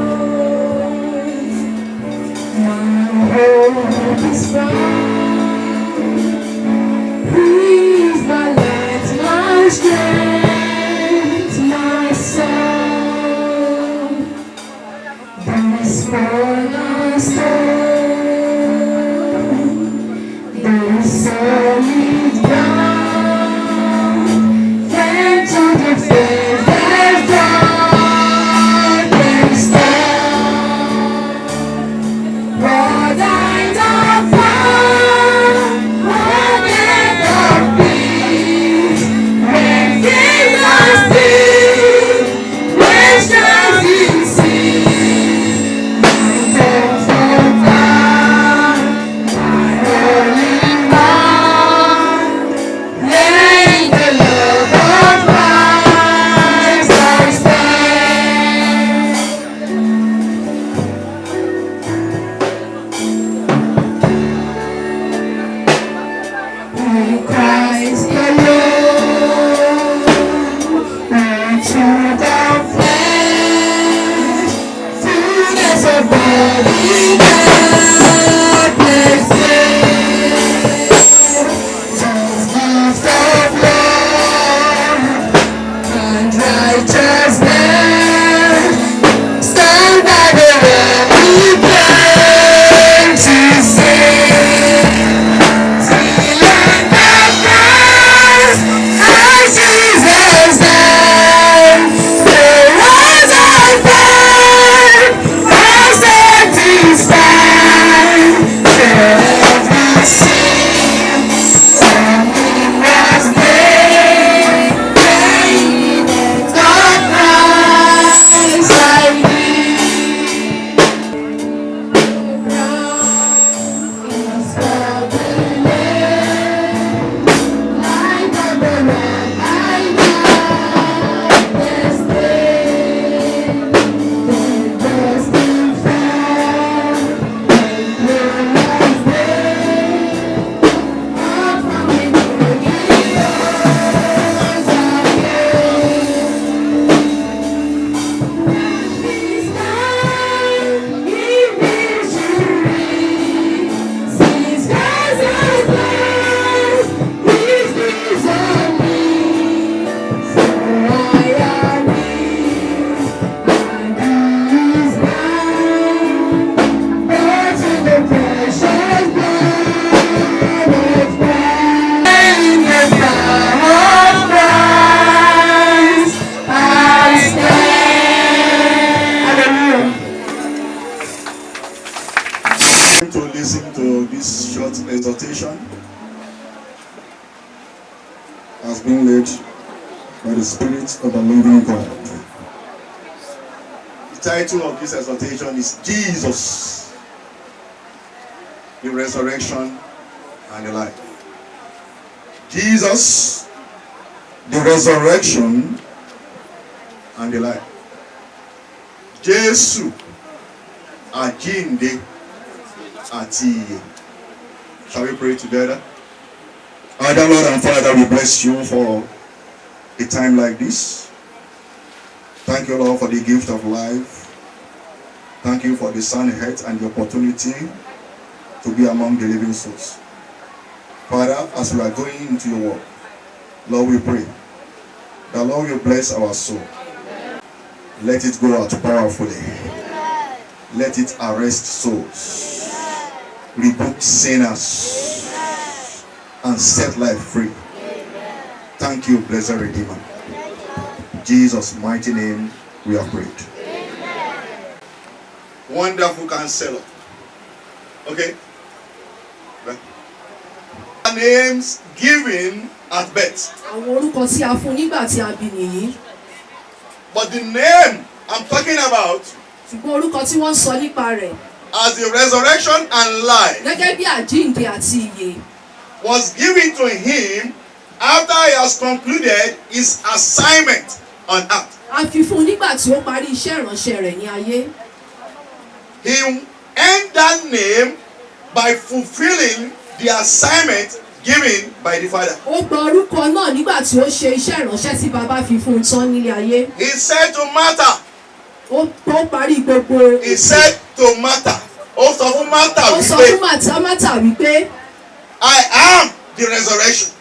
my hope is found. Exhortation has been led by the Spirit of the living God. The title of this exhortation is Jesus, the resurrection and the life. Jesus, the resurrection and the life. Jésù, àjíǹde àti ìyè. Shall we pray together? Our dear Lord and Father, we bless you for a time like this. Thank you, Lord, for the gift of life. Thank you for the sound health and the opportunity to be among the living souls. Father, as we are going into your work, Lord, we pray that, Lord, you bless our soul. Let it go out powerfully. Let it arrest souls. Rebuke sinners and set life free. Thank you, blessed Redeemer. Jesus' mighty name we have prayed. Wonderful Counselor. Okay? Names given at birth. But the name I'm talking about as the resurrection and life was given to him after he has concluded his assignment on earth. He earned that name by fulfilling the assignment given by the Father. He said to Martha. He said to Martha. I am the resurrection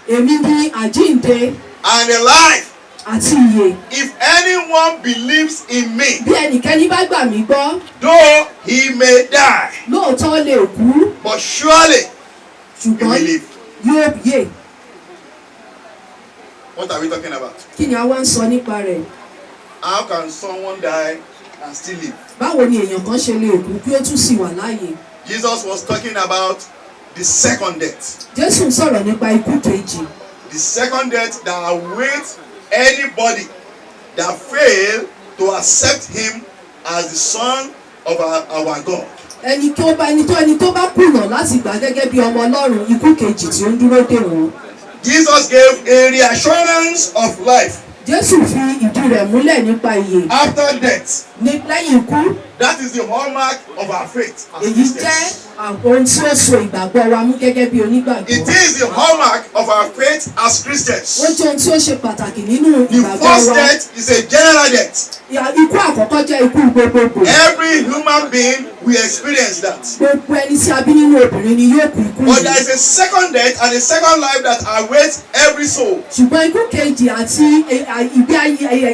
and the life. àti ìyè. If anyone believes in me, Bí ẹnikẹ́ni bá gbà mí gbọ́, though he may die, lóòótọ́ lè kú, but surely he ṣùgbọ́n will live. yóò yè. What are we talking about? Kí ni a wá ń sọ nípa rẹ̀? How can someone die and still live? Báwo ni èèyàn kan ṣe lè kú kí ó tún sì wà láàyè? Jesus was talking about the second death. Jésù ń sọ̀rọ̀ nípa ikú kejì. The second death that awaits anybody that fail to accept him as the son of our God. Ẹni tó bá kùnà láti gbà gẹ́gẹ́ bí ọmọ Ọlọ́run, ikú kejì tí ó ń dúró dè wọ́n. Jesus gave a reassurance of life. Jésù fi ìdí rẹ̀ múlẹ̀ nípa ìyè. After death. Ní lẹ́yìn ikú. That is the hallmark of our faith. Èyí jẹ́ ohun tí ó so ìgbàgbọ́ wa mú gẹ́gẹ́ bí onígbàgbọ́. It is the hallmark of our faith as Christians. Ó jẹ́ ohun tí ó ṣe pàtàkì nínú ìgbàgbọ́ wa. The first death is a general death. Ikú àkọ́kọ́ jẹ́ ikú gbogbogbò. Every human being will experience that. Gbogbo ẹni tí a bí nínú obìnrin ni yóò kú ikú yìí. But there is a second death and a second life that awaits every soul. Ṣùgbọ́n ikú kejì àti ìgbé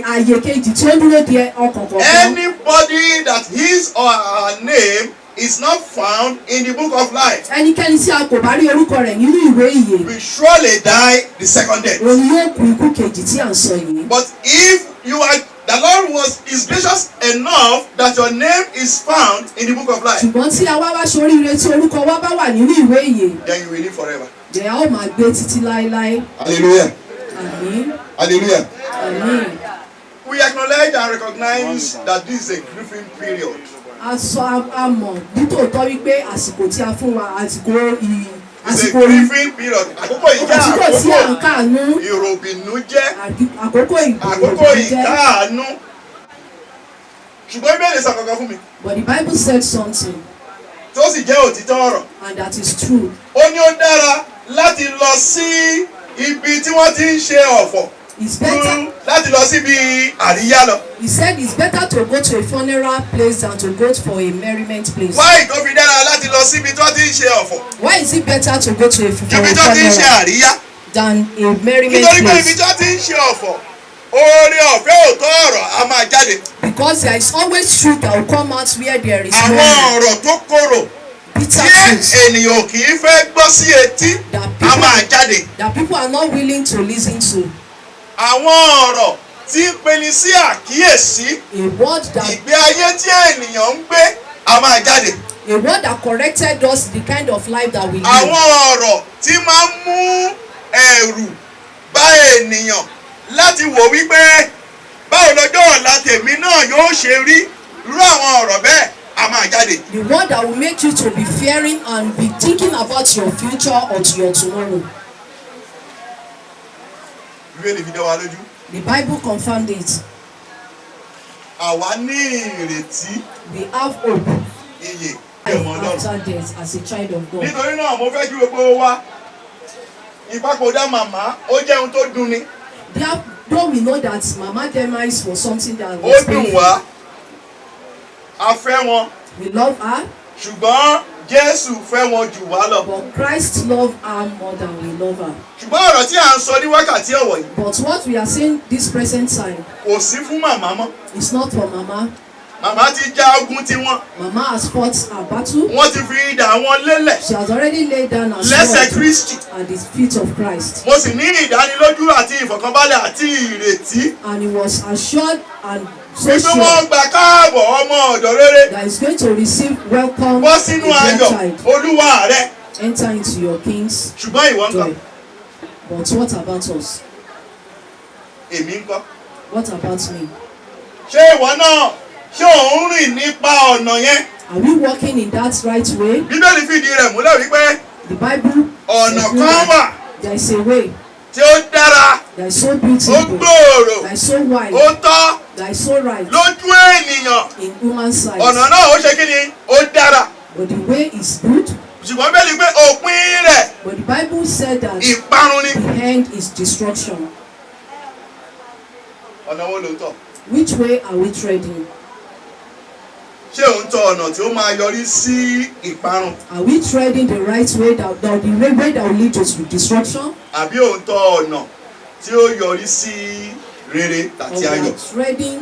ayé kejì tí ó dúró de ọkàn kọ̀ọ̀kan. Anybody that his or her name is not found in the book of life. Ẹnikẹ́ni tí a kò bá rí orúkọ rẹ̀ nínú ìwé ìyè. will surely die the second death. Òun yóò kú ikú kejì tí à ń sọ yìí. But if you are, the Lord is gracious enough that your name is found in the book of life. Ṣùgbọ́n tí a wá ṣoríire tí orúkọ wa bá wà nínú ìwé ìyè. Then you will live forever. Jẹ́ a ó máa gbé títí láéláé. Hallelujah. Àmín. Hallelujah. Àmín. We acknowledge and recognize that this is a grieving period. A sọ àmọ̀ nítòótọ́ wípé àsìkò tí a fún wa àsìkò It's a grieving period. Àkókò ìjà àsìkò tí à ń káàánú. Ìròbìnújẹ́. Àkókò ìkáàánú. Ṣùgbọ́n Bíbélì sọ kankan fún mi. But the Bible said something. Tó sì jẹ́ òtítọ́ ọ̀rọ̀. And that is true. Ó ní ó dára láti lọ sí ibi tí wọ́n ti ń ṣe ọ̀fọ̀. It's better. Láti lọ síbi àríyá lọ. He said it's better to go to a funeral place than to go for a merriment place. Why tó fi dára láti lọ síbi tí wọ́n ti ń ṣe ọ̀fọ̀? Why is it better to go to a funeral ibi tí wọ́n ti ń ṣe àríyá than a merriment place? Nítorí pé place? ibi tí wọ́n ti ń ṣe ọ̀fọ̀, oore ọ̀fẹ́ òótọ́ ọ̀rọ̀ a máa jáde. Because there is always truth that will come out where there is no. Àwọn ọ̀rọ̀ tó korò tí ènìyàn kì í fẹ́ gbọ́ sí etí a máa jáde. That people are not willing to listen to. Àwọn ọ̀rọ̀ tí ń peni sí àkíyèsí ìgbé ayé tí ènìyàn ń gbé a máa jáde. A word that corrected us the kind of life that we live. Àwọn ọ̀rọ̀ tí máa ń mú ẹ̀rù bá ènìyàn láti wò wípé báwo lọ́jọ́ ọ̀la tèmi náà yóò ṣe rí irú àwọn ọ̀rọ̀ bẹ́ẹ̀ a máa jáde. The word that will make you to be fearing and be thinking about your future or to your tomorrow. Bíbélì fi dá wa lójú. The Bible confirmed it. Àwa ní ìrètí. We have hope. Ìyè. After death as a child of God. Nítorí náà mo fẹ́ kí gbogbo wa ìpapòdà màmá ó jẹ́ ohun tó dùn ni. Though we know that mama demise was something that Ó was dùn wá. A fẹ́ wọn. We love her. Ṣùgbọ́n Jésù fẹ́ wọn jù wá lọ. But Christ loved her more than we love her. Ṣùgbọ́n ọ̀rọ̀ tí à ń sọ ní wákàtí ọ̀wọ̀ yìí. But what we are saying this present time. Kò sí fún màmá mọ́. It's not for mama. Màmá ti já ogun tiwọn. Mama has fought her battle. Wọ́n ti fi idà wọn lélẹ̀. She has already laid down her lẹ́sẹ̀ Kristi. At the feet of Christ. Mo sì ní ìdánilójú àti ìfọ̀kànbalẹ̀ àti ìrètí. And he was assured and so sure. Wípé wọ́n gbà káàbọ̀ ọmọ ọ̀dọ̀ rere. That is going to receive welcome. Bọ́ sínú ayọ̀ Olúwa rẹ. Enter into your king's ṣùgbọ́n ìwọ ńkọ́? But what about us? Èmi ńkọ́? What about me? Ṣé ìwọ náà ṣé òun rìn nípa ọ̀nà yẹn? Are we walking in that right way? Bíbélì fìdí rẹ̀ múlẹ̀ wípé the Bible ọ̀nà kan wà. There is a way. Tí ó dára. That is so beautiful. Ó gbòòrò. That is so wide. Ó tọ́. That is so right. Lójú ènìyàn. In human sight. Ọ̀nà náà ó ṣe kí ni? Ó dára. But the way is good. Ṣùgbọ́n bẹ́ẹ̀ ni pé òpin rẹ̀. But the Bible said that ìparun ni. the end is destruction. Ọ̀nà wo ló ń tọ̀? Which way are we treading? Ṣé ò ń tọ ọ̀nà tí ó máa yọrí sí ìparun? Are we treading the right way the way that will lead us to destruction? Àbí ò ń tọ ọ̀nà tí ó yọrí sí rere tàti ayọ̀. treading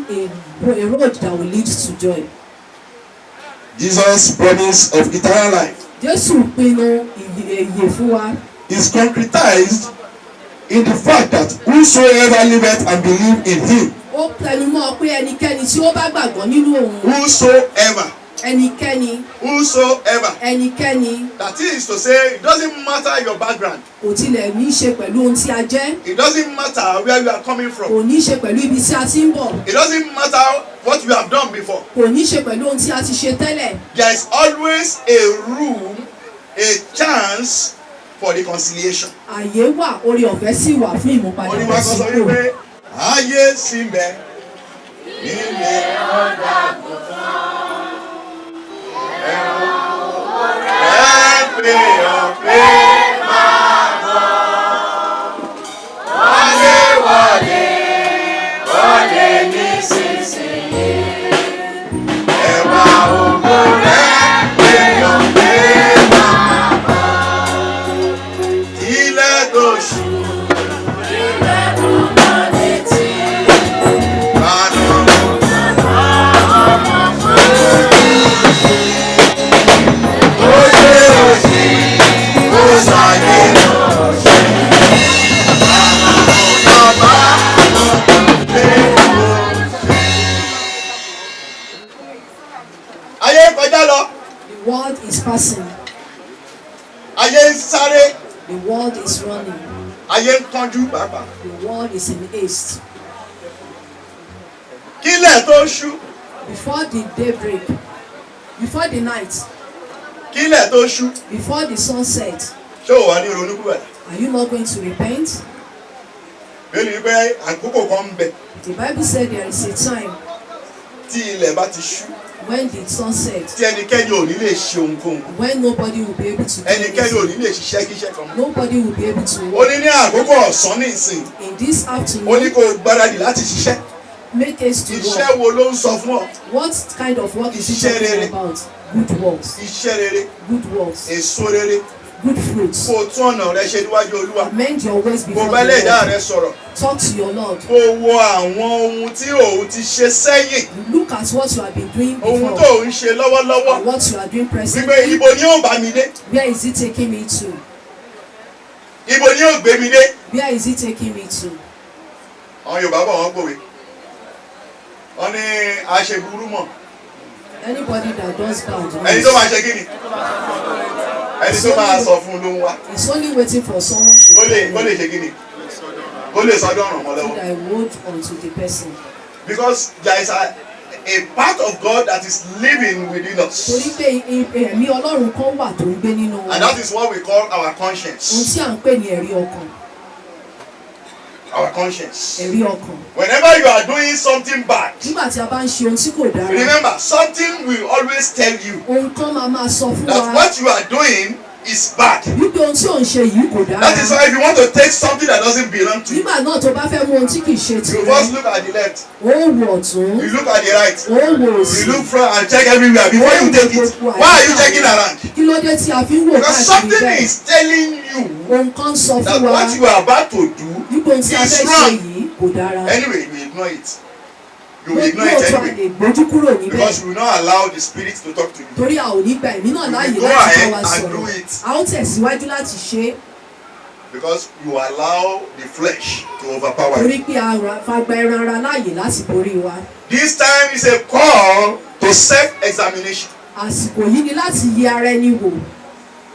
a road that will lead to joy. Jesus' promise of eternal life Jésù pinnu ìyè fún wa. is concretized in the fact that whosoever liveth and believe in him. Ó tẹnumọ́ pé ẹnikẹ́ni tí ó bá gbàgbọ́ nínú òun. Whosoever. Ẹnikẹ́ni. Whosoever. Ẹnikẹ́ni. That is to say, it doesn't matter your background. Kò tilẹ̀ ní í ṣe pẹ̀lú ohun tí a jẹ́. It doesn't matter where you are coming from. Kò ní í ṣe pẹ̀lú ibi tí a ti ń bọ̀. It doesn't matter what you have done before. Kò ní í ṣe pẹ̀lú ohun tí a ti ṣe tẹ́lẹ̀. There is always a room, a chance for reconciliation. Àyè wà, oore ọ̀fẹ́ sì wà fún ìmúpadàbọ̀sípò. Ayé sì ń bẹ nílé ọ̀dàgùtàn. Ẹ̀rọ rẹ̀ pé ọ̀pẹ máa bọ̀. Wọlé nísinsìnyí. Ẹ̀wà ògo rẹ̀ pé ọ̀pẹ máa bọ̀. Ilẹ̀ tó ṣú. The world is passing. Ayé ń sáré. The world is running. Ayé ń kánjú pàápàá. The world is in haste. Kílẹ̀ tó ṣú. Before the daybreak, before the night. Kílẹ̀ tó ṣú. Before the sunset. Ṣé o wà ní ronúkúwàdà? Are you not going to repent? Bẹ́ẹ̀ni wípé àkókò kan ń bẹ. The Bible said there is a time. Tí ilẹ̀ bá ti ṣú. When the sunset. Tí ẹnikẹ́ni ò ní lè ṣe ohunkóhun. When nobody will be able to do anything. Ẹnikẹ́ni ò ní lè ṣiṣẹ́ kíṣẹ́ kan. Nobody will be able to. Ó ní àkókò ọ̀sán ní ìsìn. In this afternoon. Ó ní kó o gbáradì láti ṣiṣẹ́. Make haste to work. Iṣẹ́ wo ló ń sọ fún ọ? What kind of work is he talking about? Good works. Iṣẹ́ rere. Good works. Èso rere. Good fruits. Kó o tún ọ̀nà rẹ ṣe níwájú Olúwa. Amend your ways before the Lord. Kó o bá Ẹlẹ́dàá rẹ sọ̀rọ̀. Talk to your Lord. Kó o wo àwọn ohun tí òun ti ṣe sẹ́yìn. Look at what you have been doing before. Ohun tó ń ṣe lọ́wọ́lọ́wọ́. And what you are doing presently. Wípé ibo ni yóò bá mi dé? Where is it taking me to? Ibo ni yóò gbé mi dé? Where is it taking me to? Àwọn Yorùbá bọ̀ wọ́n pòwe. Wọ́n ní aṣeburú mọ̀. Anybody that does bad. Ẹni tó máa ṣe kí ni? Ẹni tó máa sọ fún un ló ń wá. It's only waiting for someone to. Kó lè ṣe kí ni? Kó lè sọdọ̀ ọ̀ràn mọ́ lọ́wọ́. So that I hold onto the person. Because there is a part of God that is living within us. Torí pé ẹ̀mí Ọlọ́run kan wà tó ń gbé nínú wa. And that is what we call our conscience. Ohun tí à ń pè ní ẹ̀rí ọkàn. Our conscience. Ẹ̀rí ọkàn. Whenever you are doing something bad. Nígbà tí a bá ń ṣe ohun tí kò dára. Remember, something will always tell you. Ohun kan máa sọ fún wa. That what you are doing is bad. Wípé ohun tí ò ń ṣe yìí kò dára. That is why if you want to take something that doesn't belong to you. Nígbà náà tó bá fẹ́ mú ohun tí kì í ṣe tìrẹ. You first look at the left. Ó wò ọ̀tún. You look at the right. Ó wò òsì. You look front and check everywhere before you take it. Why are you checking around? Kí ló dé tí a fi ń wò káàkiri bẹ́ẹ̀? Because something is telling you. Ohun kan sọ fún wa. That what you are about to do is wrong. Kò dára. Anyway, you ignore it. You will ignore it anyway. Gbójú kúrò níbẹ̀. Because you will not allow the spirit to talk to you. Torí a ò ní gba ẹ̀mí náà láàyè Go láti ahead bá wa and sọ̀rọ̀. do it. A ó tẹ̀síwájú láti ṣe é. Because you allow the flesh to overpower you. Torí pé a fagbá ẹran ara láàyè láti borí wa. This time is a call to self-examination. Àsìkò yìí ni láti yẹ ara ẹni wò.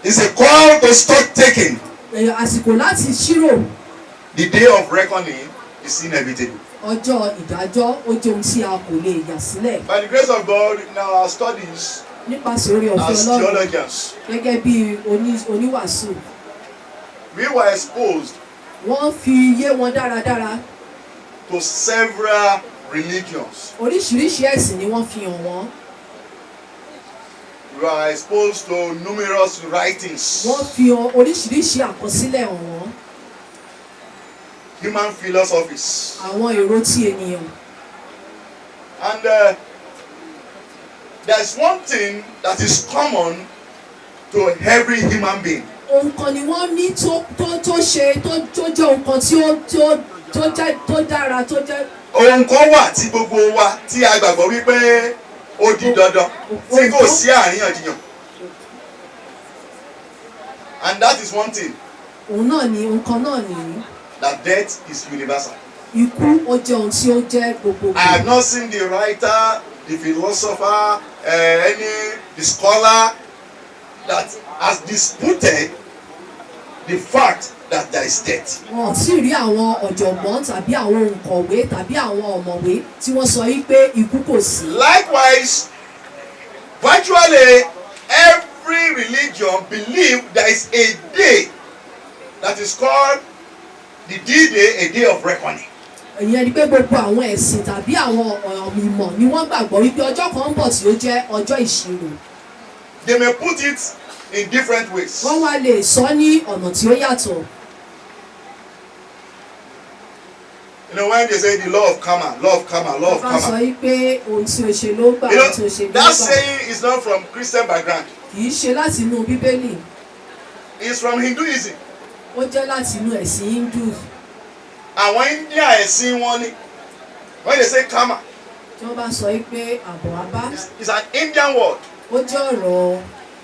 It's a call to stop taking. Àsìkò láti ṣírò. The day of reckoning is inevitable. Ọjọ́ ìdájọ́ ó jẹ́ ohun tí a kò lè yà sílẹ̀. By the grace of God, in our studies Nípasẹ̀ oore ọ̀fẹ́ as Ọlọ́run theologians, gẹ́gẹ́ bí oníwàásù. we were exposed Wọ́n fi yé wọn dáradára. to several religions. Oríṣiríṣi ẹ̀sìn ni wọ́n fi hàn wọ́n. We were exposed to numerous writings. Wọ́n fi oríṣiríṣi àkọsílẹ̀ hàn wọ́n. Human philosophies. Àwọn èrò tí ènìyàn. And there's one thing that is common to every human being. Ohun kan ni wọ́n ní tó ṣe tó jẹ́ ohun kan tí tó dára tó jẹ́. Ohun kan wà tí gbogbo wa tí a gbàgbọ́ wípé ó di dandan tí kò sí àríyànjiyàn. And that is one thing. Òun náà ni nǹkan náà nìyí. That death is universal. Ikú ó jẹ́ ohun tí ó jẹ́ gbogbo. I have not seen the writer, the philosopher, the scholar that has disputed the fact that there is death. Wọ́n sì rí àwọn ọ̀jọ̀gbọ́n tàbí àwọn òǹkọ̀wé tàbí àwọn ọ̀mọ̀wé tí wọ́n sọ wípé ikú kò sí. Likewise, virtually every religion believes there is a day that is called the D-Day, a day of reckoning. Ìyẹn ni pé gbogbo àwọn ẹ̀sìn tàbí àwọn ìmọ̀ ni wọ́n gbàgbọ́ wípé ọjọ́ kan ń bọ̀ tí ó jẹ́ ọjọ́ ìṣirò. They may put it in different ways. Wọ́n wá lè sọ ní ọ̀nà tí ó yàtọ̀. You know, when they say the law of karma, law of karma, law of karma. Wọ́n sọ wípé ohun tí o ṣe ló gbà, ohun tí o ṣe ló gbà. That saying is not from Christian background. Kì í ṣe láti inú Bíbélì. It's from Hinduism. Ó jẹ́ láti inú ẹ̀sìn Hindu. Àwọn India ẹ̀sìn wọn ni. When they say karma. Tí wọ́n bá sọ wípé àbọ̀ abá. It's an Indian word. Ó jẹ́ ọ̀rọ̀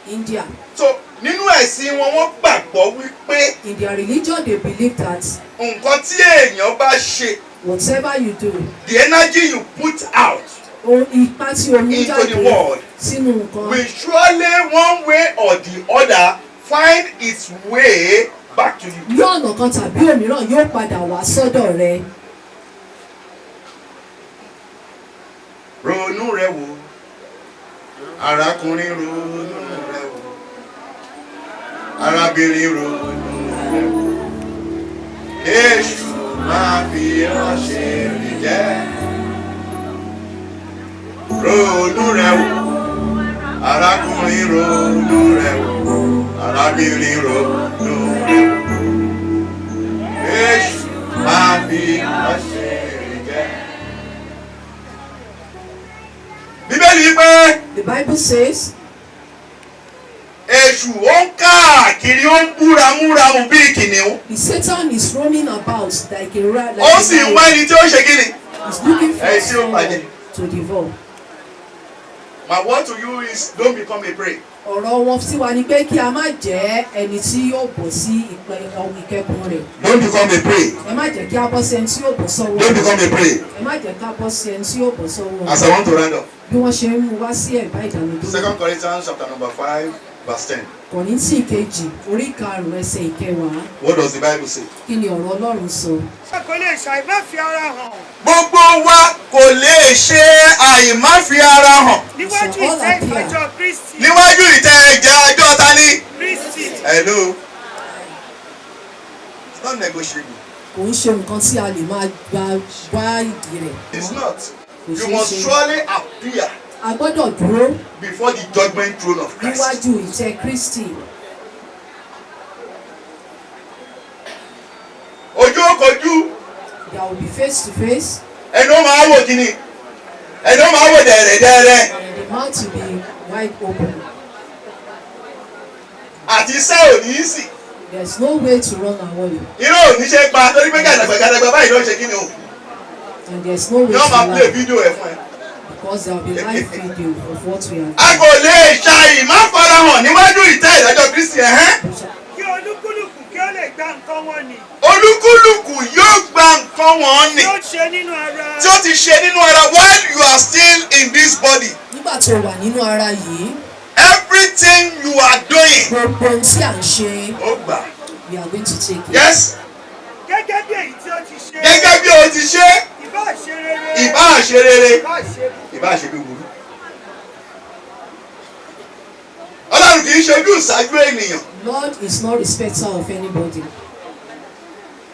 India. So nínú ẹ̀sìn wọn wọ́n gbàgbọ́ wípé. In their religion they believe that. Nǹkan tí èèyàn bá ṣe. Whatever you do. The energy you put out. Ipa tí o mú jáde sínú nǹkan. Will surely one way or the other find its way back to you. Ní ọ̀nà kan tàbí òmíràn yóò padà wá sọ́dọ̀ rẹ. Ronú rẹ wò, arákùnrin ronú rẹ wò, arábìnrin ronú rẹ wò. Èṣù máa fi ránṣẹ́ rí jẹ́. Ronú rẹ wò, arákùnrin ronú rẹ wò, arábìnrin ronú rẹ wò. Èṣù máa fi ránṣẹ́ rí jẹ́. Bíbélì pé. The Bible says. Èṣù ó ń káàkiri ó ń búramúramù bí kìnìún. The Satan is roaming about like a rat. Ó sì ń wá ẹni tí ó ṣe kí ni. He is looking for someone to devour. My word to you is don't become a prey. Ọ̀rọ̀ wọn sí wa ni pé kí a má jẹ́ ẹni tí yóò bọ̀ sí ohun ìkẹ́kùn rẹ̀. Don't become a prey. Ẹ má jẹ́ kí a bọ́ sí ẹni tí yóò bọ̀ sọ́wọ́. Don't become a prey. Ẹ má jẹ́ ká bọ́ sí ẹni tí yóò bọ̀ sọ́wọ́. As I want to round up. Bí wọ́n ṣe ń mú wá sí ẹ̀bá ìdánilójú. 2 Corinthians chapter number 5 verse 10. Kọ̀ríńtì kejì orí karùn-ún ẹsẹ̀ ìkẹwàá. What does the Bible say? Kí ni ọ̀rọ̀ Ọlọ́run sọ? Ṣé kò lè ṣàìmá fi ara hàn? Gbogbo wa kò lè ṣe àìmá fi ara hàn. Níwájú ìtẹ́ ìdájọ́ Kristi. Níwájú ìtẹ́ ìdájọ́ ta ni? Kristi. Hello. It's not negotiable. Kò ń ṣe nǹkan tí a lè máa gbá ìdí rẹ̀. It's not. You must surely appear. A gbọ́dọ̀ dúró. Before the judgment throne of Christ. Níwájú ìtẹ́ Kristi. Ojú kojú. There will be face to face. Ẹnu máa wò kíni. Ẹnu máa wò dẹ̀rẹ̀dẹ̀rẹ̀. And the mouth to be wide open. Àti iṣẹ́ ò ní í sì. There is no way to run away. Irú ò ní ṣe pa torí pé gàdàgbà báyìí ló ń ṣe kíni o. And there is no way to run. Yóò máa play video ẹ̀ fún ẹ. Because there will be live video of what we are doing. A kò lè ṣàì má farahàn níwájú ìtẹ́ ìdájọ́ Kristi ẹ̀hẹ́n. Kí olúkúlùkù kí ó lè gba nǹkan wọn ni. Olúkúlùkù yóò gba nǹkan wọn ni. Tí ó ṣe nínú ara. Tí ó ti ṣe nínú ara while you are still in this body. Nígbà tó wà nínú ara yìí. Everything you are doing. Gbogbo ohun tí à ń ṣe. Ó gbà. We are going to take it. Yes. Gẹ́gẹ́ bí èyí tí ó ti ṣe. Gẹ́gẹ́ bí o ti ṣe. Ìbá ṣe rere. Ìbá ṣe rere. Ìbá ṣe búburú. Ọlọ́run kì í ṣojú ìṣáájú ènìyàn. Lord is not respecter of anybody.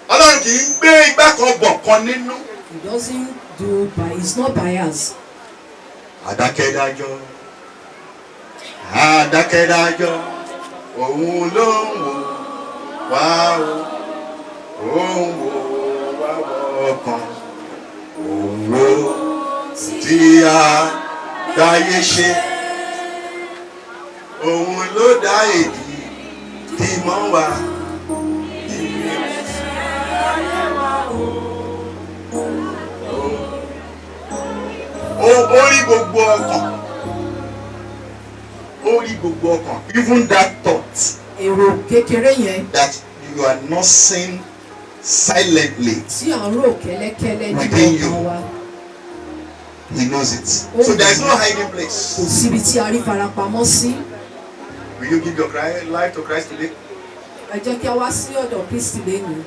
Ọlọ́run kì í gbé igbá kan bọ̀ kan nínú. He doesn't do by, he's not biased. Adákẹ́dájọ́. Adákẹ́dájọ́. Òun ló ń wò wá o. Òun wò wá wọ̀ọ̀kan. Òun wò tí a dáyé ṣe. Òun ló dá èdè tí mọ́ wa. rí gbogbo ọkàn. Ó rí gbogbo ọkàn. Even that thought. Èrò kékeré yẹn. That you are not saying silently. Tí à ń rò kẹ́lẹ́kẹ́lẹ́ nínú ọkàn wa. He knows it. So there is no hiding place. Kò síbi tí a rí farapamọ́ sí. Will you give your life to Christ today? Ẹ jẹ́ kí a wá sí ọ̀dọ̀ Kristi lẹ́nu.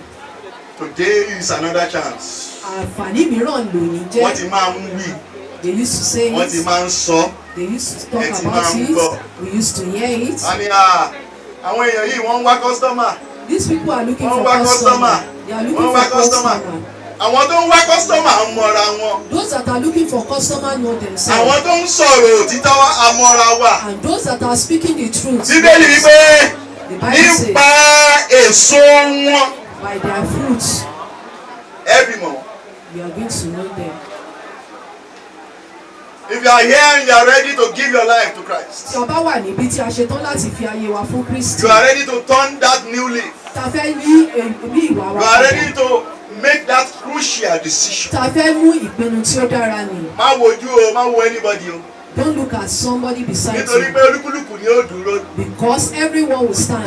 Today is another chance. Àǹfààní mìíràn lòní jẹ́. Wọ́n ti máa ń wí. They used to say it. Wọ́n ti máa ń sọ. They used to talk about it. We used to hear it. Àní àwọn èèyàn yìí wọ́n ń wá customer. These people are looking for customer. They are looking for customer. Àwọn tó ń wá customer ń mọra wọn. Those that are looking for customer know themselves. Àwọn tó ń sọ̀rọ̀ òtítọ́ àmọ́ra wa. And those that are speaking the truth. Bíbélì wípé nípa èso wọn. By their fruits. Every month. We are going to know them. If you are here and you are ready to give your life to Christ. Tí o bá wà níbí tí a ṣetán láti fi ayé wa fún Kristi. You are ready to turn that new leaf. Ta fẹ́ yí ìwà wa. You are ready to make that crucial decision. Ta fẹ́ mú ìpinnu tí ó dára ni. Má wojú o, má wo anybody o. Don't look at somebody beside you. Nítorí pé olúkúlùkù ni ó dúró. Because everyone will stand.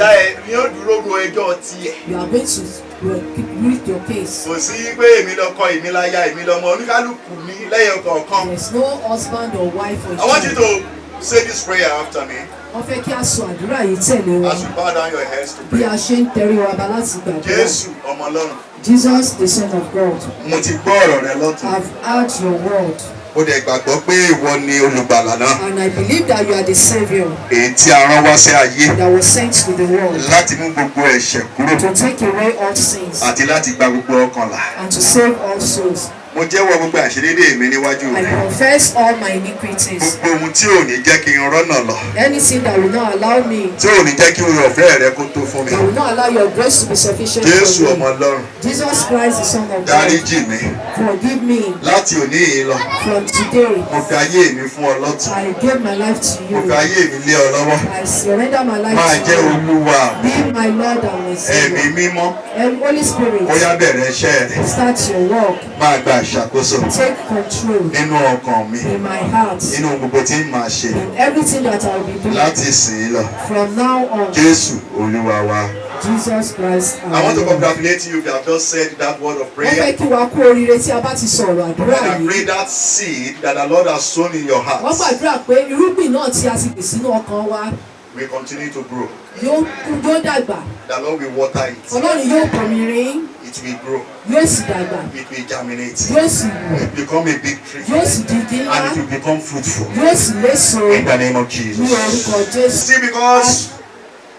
Ni ó dúró ro ẹjọ́ tiẹ̀. You are going to read your case. Kò sí pé èmi lọkọ èmi láya èmi lọmọ oníkálùkù ní lẹ́yìn kọ̀ọ̀kan. There is no husband or wife or child. I want you to say this prayer after me. Wọ́n fẹ́ kí a sọ àdúrà yìí tẹ̀lé wa. As you bow down your heads to pray. Bí a ṣe ń tẹrí wa ba láti gbàdúrà. Jésù ọmọ Ọlọ́run. Jesus the Son of God. Mo ti gbọ́ ọ̀rọ̀ rẹ lọ́tun. I've heard your word. Ó dẹ̀ gbàgbọ́ pé ìwọ ni olùgbàlà náà. And I believe that you are the saviour. Èyí tí a rán wá sí ayé. That was sent to the world. Láti mú gbogbo ẹ̀ṣẹ̀ kúrò. To take away all sins. Àti láti gba gbogbo ọkàn là. And to save all souls. Mo jẹ́wọ́ gbogbo àṣírídé mi níwájú rẹ. I confess all my iniquities. Gbogbo ohun tí ò ní jẹ́ kí n rọ́nà lọ. Anything that will not allow me. Tí ò ní jẹ́ kí oore ọ̀fẹ́ rẹ kó tó fún mi. That will not allow your grace to be sufficient Jésù for me. ọmọ Ọlọ́run. Jesus Christ the Son of God. Dáríjì mi. Forgive me. Láti òní yìí lọ. From today. Mo fi ayé mi fún ọ lọ́tun. I give my life to you. Mo fi ayé mi lé ọ lọ́wọ́. I surrender my life Máa to jẹ́ you. Olúwa. Be my Lord and my Savior. Ẹ̀mí mímọ́. And Holy Spirit. Ó yá bẹ̀rẹ̀ iṣẹ́ rẹ̀. Start your work. Máa gba ìṣàkóso. Take control. Nínú ọkàn mi. In my heart. Nínú gbogbo tí n máa ṣe. In everything that I will be doing. Láti sìn ín lọ. From now on. Jésù Olúwa wa. Jesus Christ. I want to congratulate you if you have just said that word of prayer. Wọ́n fẹ́ kí wa kú oríire tí a bá ti sọ̀rọ̀ àdúrà And I yìí. pray that seed that the Lord has sown in your heart. Wọ́n gbàdúrà pé irúgbìn náà tí a ti gbìn sínú ọkàn wa will continue to grow. yóò dàgbà. The Lord will water it. Ọlọ́run yóò pọ̀nmi rin. It will grow. Yóò sì dàgbà. It will germinate. Yóò sì wù. It will become a big tree. Yóò sì di igi ńlá. And it will become fruitful. Yóò sì léso. In the name of Jesus. Ní orúkọ Jésù. See, because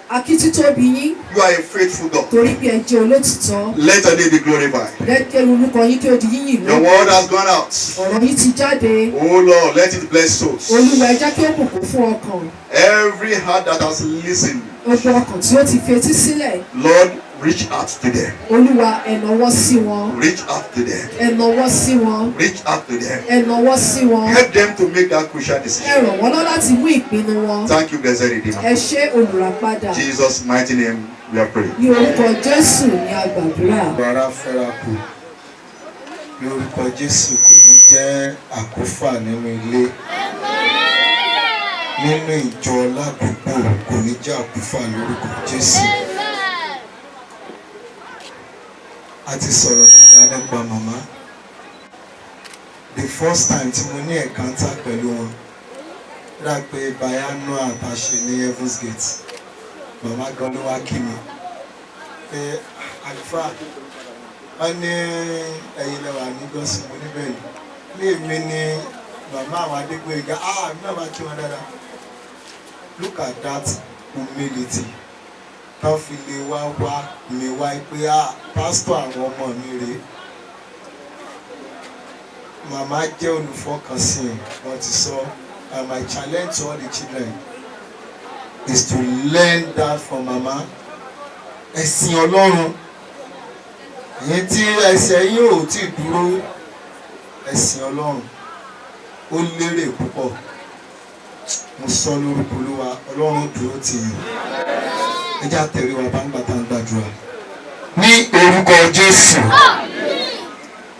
akítítóbi yín. you are a faithful God. Torí pé ẹ jẹ́ olótìtọ́. Let your name be glorified. Lẹ́kẹ́ orúkọ yín kí o di yíyìn Your word has gone out. Ọ̀rọ̀ yín ti jáde. Oh Lord, let it bless souls. Olúwa ẹ jẹ́ kí ó bùkún fún ọkàn. Every heart that has listened. Gbogbo ọkàn tí ó ti fetí sílẹ̀. Lord, reach out to them. Olúwa ẹ nawọ́ sí wọn. Reach out to them. Ẹ nawọ́ sí wọn. Reach out to them. Ẹ nawọ́ sí wọn. Help them to make that crucial Ẹ decision. ràn wọ́n lọ́ láti mú ìpinnu wọn. Thank you, blessed Redeemer. Ẹ ṣé olùràpadà. Jesus' mighty name we are praying. Ní orúkọ Jésù ni a gbàdúrà. Rárá fẹ́ra kù. Ní orúkọ Jésù kò ní jẹ́ àkófà nínú ilé. Nínú ìjọ ládùúgbò kò ní jẹ́ àkófà lórúkọ Jésù. A ti sọ̀rọ̀ dáadáa nípa màmá. The first time tí mo ní encounter pẹ̀lú wọn, rà pé biannual àtàṣe ní Heaven's Gate. Màmá gan ló wá kí mi. Pé àlùfáà, wọ́n ní ẹ̀yin lẹ́wà ní gọ́sìmù níbẹ̀ yìí. Ilé mi ní màmá àwọn Adegboyega. Mi náà máa kí wọn dáadáa. Look at that humility. Tán fi lè wá mi wá pé pásítọ̀ àwọn ọmọ mi rèé. Màmá jẹ́ olùfọkànsìn, wọ́n ti sọ, and my challenge to all the children is to learn that from mama. Ẹ̀sìn Ọlọ́run, ẹ̀yin tí ẹsẹ̀ yín ò tí dúró, ẹ̀sìn Ọlọ́run ó lérè púpọ̀. Mo sọ lórúkọ Olúwa, Ọlọ́run dúró tì yín. Ẹ jẹ́ àtẹ̀wé wa bá ń gbà tá ń gbàdúrà. Ní orúkọ Jésù.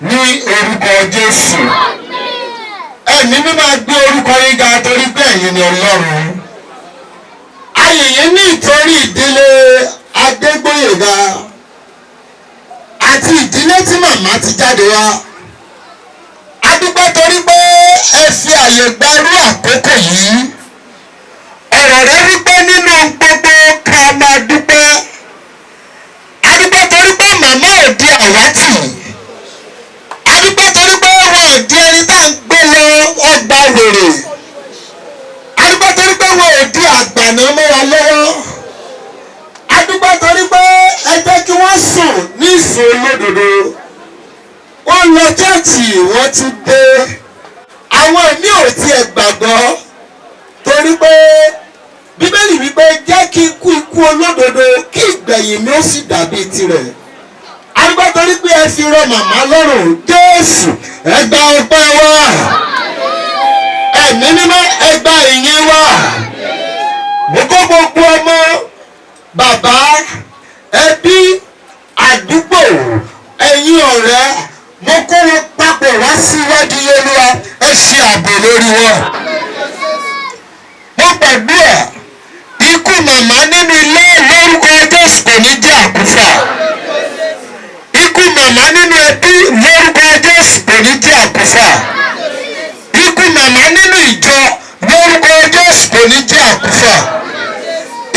Ní orúkọ Jésù. Ẹ ẹ̀mí mi máa gbé orúkọ yín ga torí pé ẹ̀yin ni Ọlọ́run. Ayẹyẹ ní ìtorí ìdílé Adegboyega àti ìdílé tí màmá ti jáde wá. A dúpẹ́ torí pé ẹ fi àyè gbarú àkókò yìí. Ọ̀rọ̀ rẹ wípé nínú gbogbo ká máa dúpẹ́. A dúpẹ́ torí pé màmá ò di àwátì. A dúpẹ́ torí pé wọn ò di ẹni tá à ń gbé lọ ọgbà wèrè. A dúpẹ́ torí pé wọn ò di àgbàná mọ́ wa lọ́wọ́. A dúpẹ́ torí pé ẹ jẹ́ kí wọ́n sùn ní ìsùn olódodo. Wọ́n lọ chọ́ọ̀chì wọ́n tún dé. Àwọn ẹ̀mí ò tiẹ̀ gbàgbọ́ torí pé Bíbélì wípé jẹ́ kí ikú olódodo kí ìgbẹ̀yìn mi ó sì dàbí tirẹ̀. A dúpẹ́ torí pé ẹ fi rọ màmá lọ́rùn. Jésù ẹ gba ọpẹ́ wa. Ẹ̀mí mímọ́ ẹ gba ìyìn wa. Mo kó gbogbo ọmọ, bàbá, ẹbí, àdúgbò, ẹ̀yin ọ̀rẹ́, mo kó wọn papọ̀ wá síwájú Olúwa. Ẹ ṣe ààbò lórí wọn. Mo gbàdúrà ikú màmá nínú ilé lórúkọ Jésù kò ní jẹ́ àkúfà. Ikú màmá nínú ẹbí lórúkọ Jésù kò ní jẹ́ àkúfà. Ikú màmá nínú ìjọ lórúkọ Jésù kò ní jẹ́ àkúfà.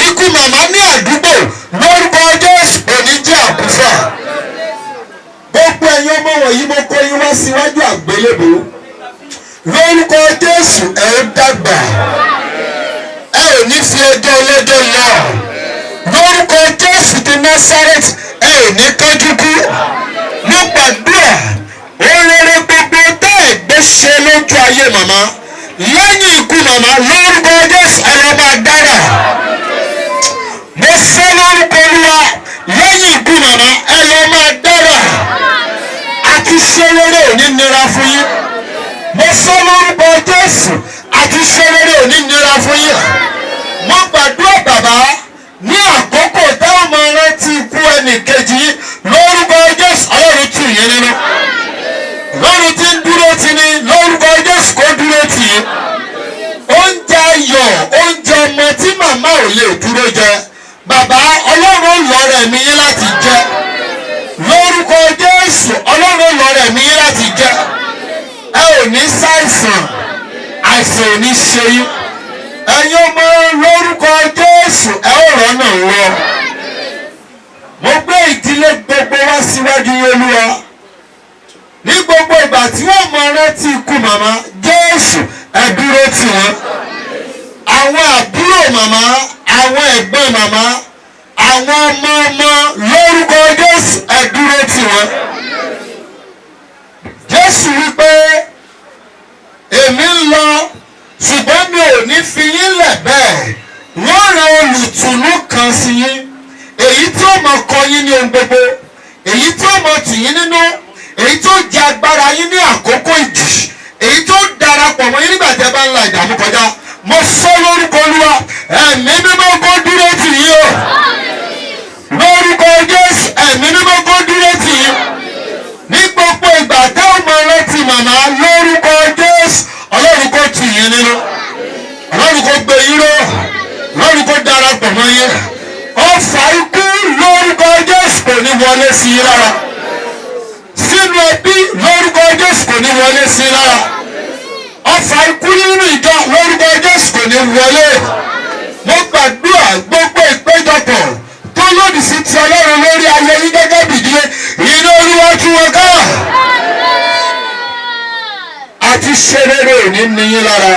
Ikú màmá ní àdúgbò lórúkọ Jésù kò ní jẹ́ àkúfà. Gbogbo ẹ̀yin ọmọ wọ̀nyí mo kó yín wá síwájú àgbélébùú. Lórúkọ Jésù ẹ ó dàgbà. Ẹ ò ní fi ọjọ́ ọlọ́jọ́ lọ. Lórúkọ Jésù ti Násárẹ́tì ẹ ò ní kánjú kú. Mo gbàdúrà orere gbogbo tẹ́ ẹ̀ gbé ṣe lójú ayé màmá. Lẹ́yìn ikú màmá lórúkọ Jésù ẹ lọ máa dára. Mo fẹ́ lórúkọ Olúwa lẹ́yìn ikú màmá ẹ lọ máa dára. Àti ṣe rere ò ní nira fún yín. Mo fẹ́ lórúkọ Jésù àti ṣe rere ò ní nira fún yín. Mo gbàdúrà bàbá ní àkókò táwọn máa rántí ikú ẹnì kejì yín lórúkọ Jésù Ọlọ́run tù yín nínú. Ọlọ́run tí ń dúró tì ní lórúkọ Jésù kó dúró tì yín. Oúnjẹ ayọ̀ oúnjẹ ọmọ tí màmá ò lè dúró jẹ. Bàbá Ọlọ́run lọ́rẹ̀ mi yín láti jẹ. Lórúkọ Jésù Ọlọ́run lọ́rẹ̀ mi yín láti jẹ. Ẹ ò ní ṣàìsàn, àìsàn ò ní ṣe yín. Ẹ̀yin ọmọ lórúkọ Jésù ẹ ó rọ́nà lọ. Mo gbé ìdílé gbogbo wá síwájú Olúwa. Ní gbogbo ìgbà tí wọ́n mọ rántí ikú màmá, Jésù ẹ dúró tì wọ́n. Àwọn àbúrò màmá, àwọn ẹ̀gbọ́n màmá, àwọn ọmọ ọmọ lórúkọ Jésù ẹ dúró tì wọ́n. Jésù wípé èmi ń lọ ṣùgbọ́n mi ò ní fi yín lẹ̀ bẹ́ẹ̀. Wọ́n rán olùtùnú kan sí yín. Èyí tí ó mọ kọ́ yín ní ohun gbogbo. Èyí tí ó mọ tì yín nínú. Èyí tó jẹ agbára yín ní àkókò ìjì. Èyí tó darapọ̀ mọ́ yín nígbà tí ẹ bá ń la ìdààmú kọjá. Mo sọ lórúkọ Olúwa ẹ̀mí mímọ́ kó dúró tì yín o. Lórúkọ Jésù ẹ̀mí mímọ́ kó dúró tì yín. Ní gbogbo ìgbà táwọn ọmọ rántí màmá lórúkọ Jésù Ọlọ́run kó tì yín nínú. Ọlọ́run kó gbé yín ró. Ọlọ́run kó darapọ̀ mọ́ yín. Ọfà ikú lórúkọ Jésù kò ní wọlé sí yín lára. Sínú ẹbí lórúkọ Jésù kò ní wọlé sí yín lára. Ọfà ikú nínú ìjọ lórúkọ Jésù kò ní wọlé. Mo gbàdúrà gbogbo ìpéjọpọ̀ tó lòdì sí ti Ọlọ́run lórí ayé yín gẹ́gẹ́ bìdílé iná Olúwa tú wọn ká. Àti ṣe rere ò ní ní yín lára.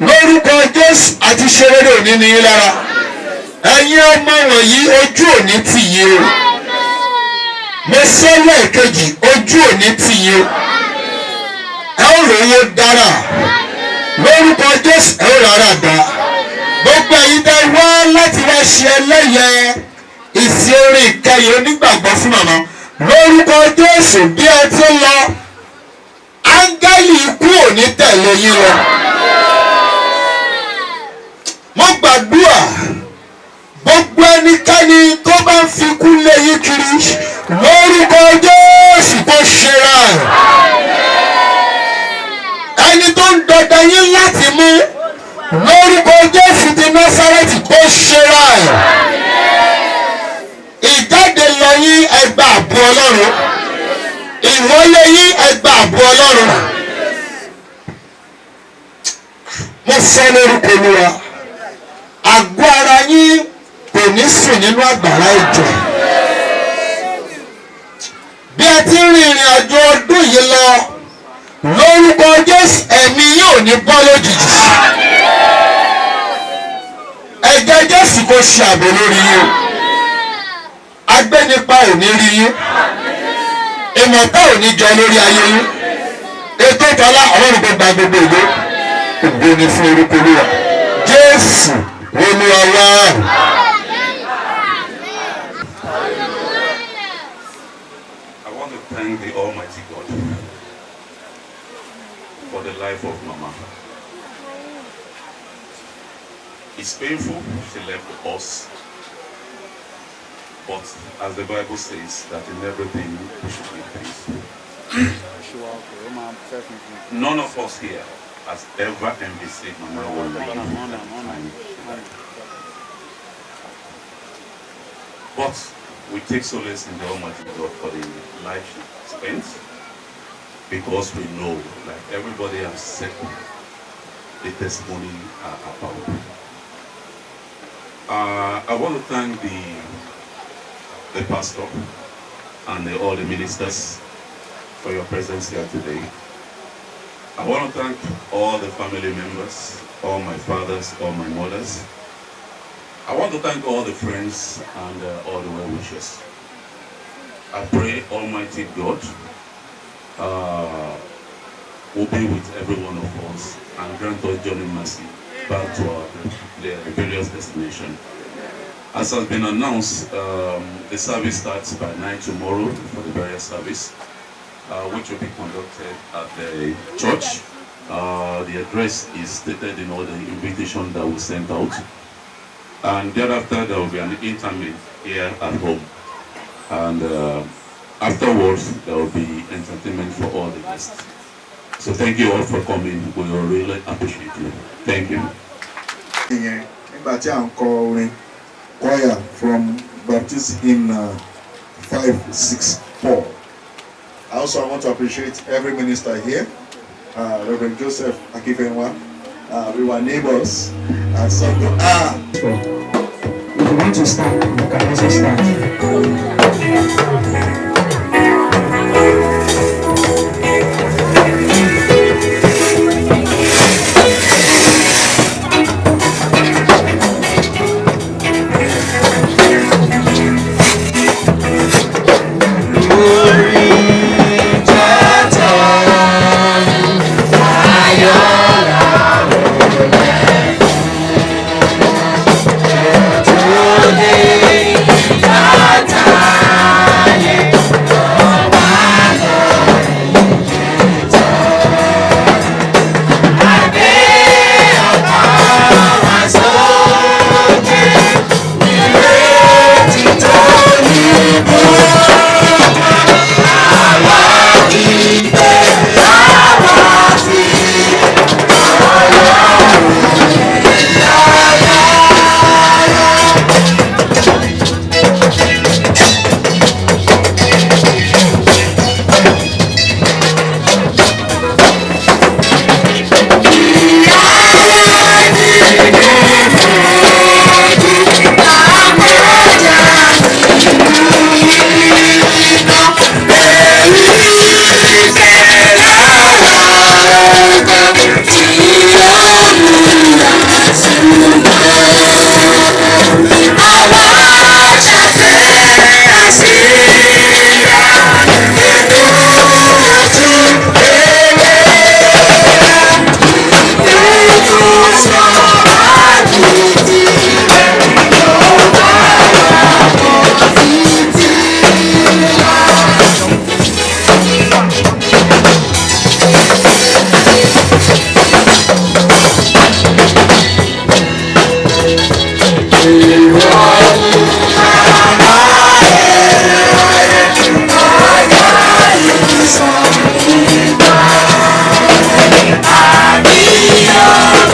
Lórúkọ Jésù àti ṣe rere ò ní ní yín lára. Ẹ̀yin ọmọ wọ̀nyí ojú ò ní tì yín o. Mo sọ lẹ́ẹ̀kejì ojú ò ní tì yín o. Ẹ ó rówó dára. Lórúkọ Jésù ẹ ó rárá dá. Gbogbo ẹ̀yin tẹ́ wá láti wá ṣe ẹlẹ́yẹ ìsìn orin ìkẹyìn onígbàgbọ́ fún màmá. Lórúkọ Jésù bí ẹ ti ń lọ, áńgẹ́lì ikú ò ní tẹ̀lé yín lọ. Mo gbàdúrà gbogbo ẹnikẹ́ni tó bá ń fi ikú lé yín kiri lórúkọ Jésù kó ṣera ẹ̀. mú lórúkọ Jésù ti Násárẹ́tì kó ṣera ẹ̀. Ìjáde lọ yín ẹgbà àbú Ọlọ́run, ìwọlé yín ẹgbà àbú Ọlọ́run. Mo sọ lórúkọ Olúwa, àgọ́ ara yín kò ní sùn nínú àgbàrá ìjọ. Bí ẹ ti ń rin ìrìn àjò ọdún yìí lọ lórúkọ Jésù, ẹ̀mí yóò ní bọ́ lójijì. Ẹ̀jẹ̀ Jésù kò ṣe ààbò lórí yín. Agbénipa ò ní rí yín. Ìmọ̀ta ò ní jọ lórí ayé yín. Ètò ìtọ́lá Ọlọ́run kò gba gbogbo ìlú. Ògo ni fún orúkọ Olúwa. Jésù Olúwa wa. I want to thank the Almighty God for the life of Mama. It's painful she left us, but as the Bible says that in everything we should give thanks. None of us here has ever envisaged Mama will leave at the time. But we take solace in the Almighty God for the life she spent, because we know, like everybody has said, the testimony are about. I want to thank the pastor and all the ministers for your presence here today. I want to thank all the family members, all my fathers, all my mothers. I want to thank all the friends and all the well-wishers. I pray Almighty God will be with every one of us and grant us journey mercy back to our rebellious destination. As has been announced, the service starts by 9 tomorrow for the burial service, which will be conducted at the church. The address is stated in all the invitation that we sent out. And thereafter, there will be an interment here at home. And afterwards, there will be entertainment for all the guests. So thank you all for coming. We will really appreciate you. Thank you. Choir from Baptist hymn 564. I also want to appreciate every minister here, Reverend Joseph Akifenwa. We were neighbors, and so If you want to start, you can also start. Adeosun.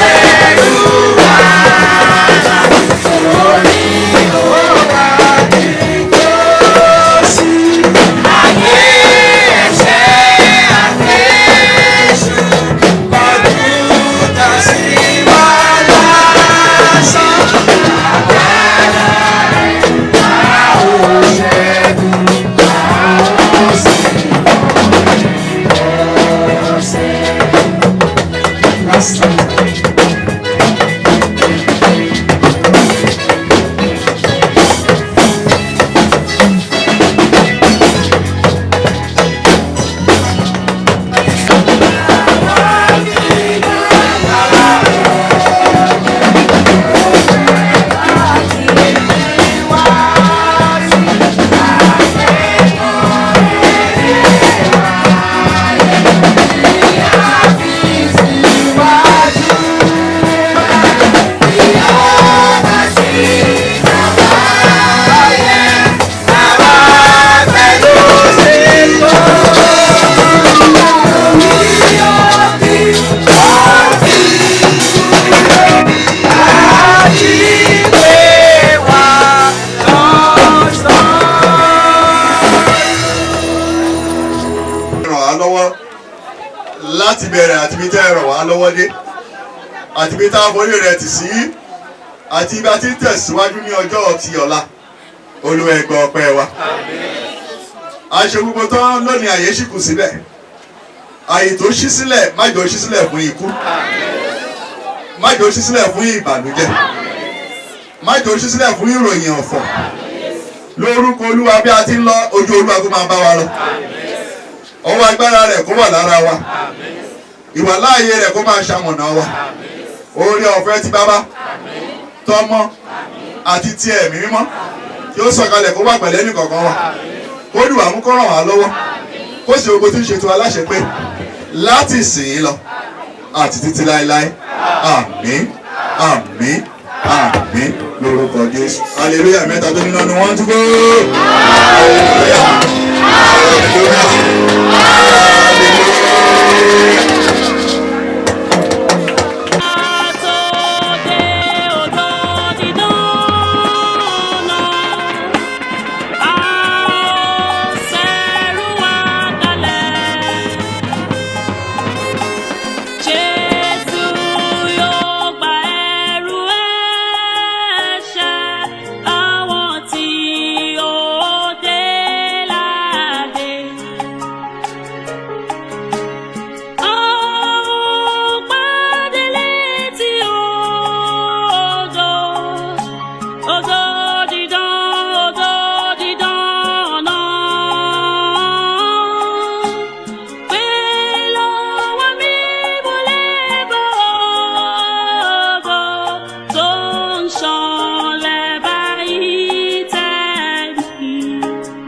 ti bẹ̀rẹ̀ àti ibi tẹ́ ẹ ràn wá lọ́wọ́ dé àti ibi tá a forí rẹ̀ tì sí àti ibi a ti ń tẹ̀síwájú ní ọjọ́ ti ọ̀la Olúwa ẹ gbọ́ ọpẹ́ wa. àṣẹ gbogbo tán lónìí àyè ṣì kù síbẹ̀ àyè tó ṣí sílẹ̀ má jọ ṣí sílẹ̀ fún ikú má jọ ṣí sílẹ̀ fún ìbànújẹ́ má jọ ṣí sílẹ̀ fún ìròyìn ọ̀fọ̀ lórúkọ Olúwa bí a ti ń lọ ojú Olúwa kó máa bá wa lọ ọwọ́ agbára rẹ̀ kó wà lára wa ìwà láàyè rẹ̀ kó máa ṣamọ̀nà wa oore ọ̀fẹ́ ti bàbá tọmọ àti ti ẹ̀mí mímọ́ tí ó sọ̀kalẹ̀ kó wà pẹ̀lẹ́ nìkọ̀ọ̀kan wa kó dùn àmú kó ràn wá lọ́wọ́ kó sì gbogbo tí ń ṣètò aláṣẹ pé láti sìn ín lọ àti títí láéláé àmín àmín àmín lórúkọ Jésù hallelujah mẹ́ta tó nínú ọdún wọn tún gbó hallelujah hallelujah hallelujah. Ogo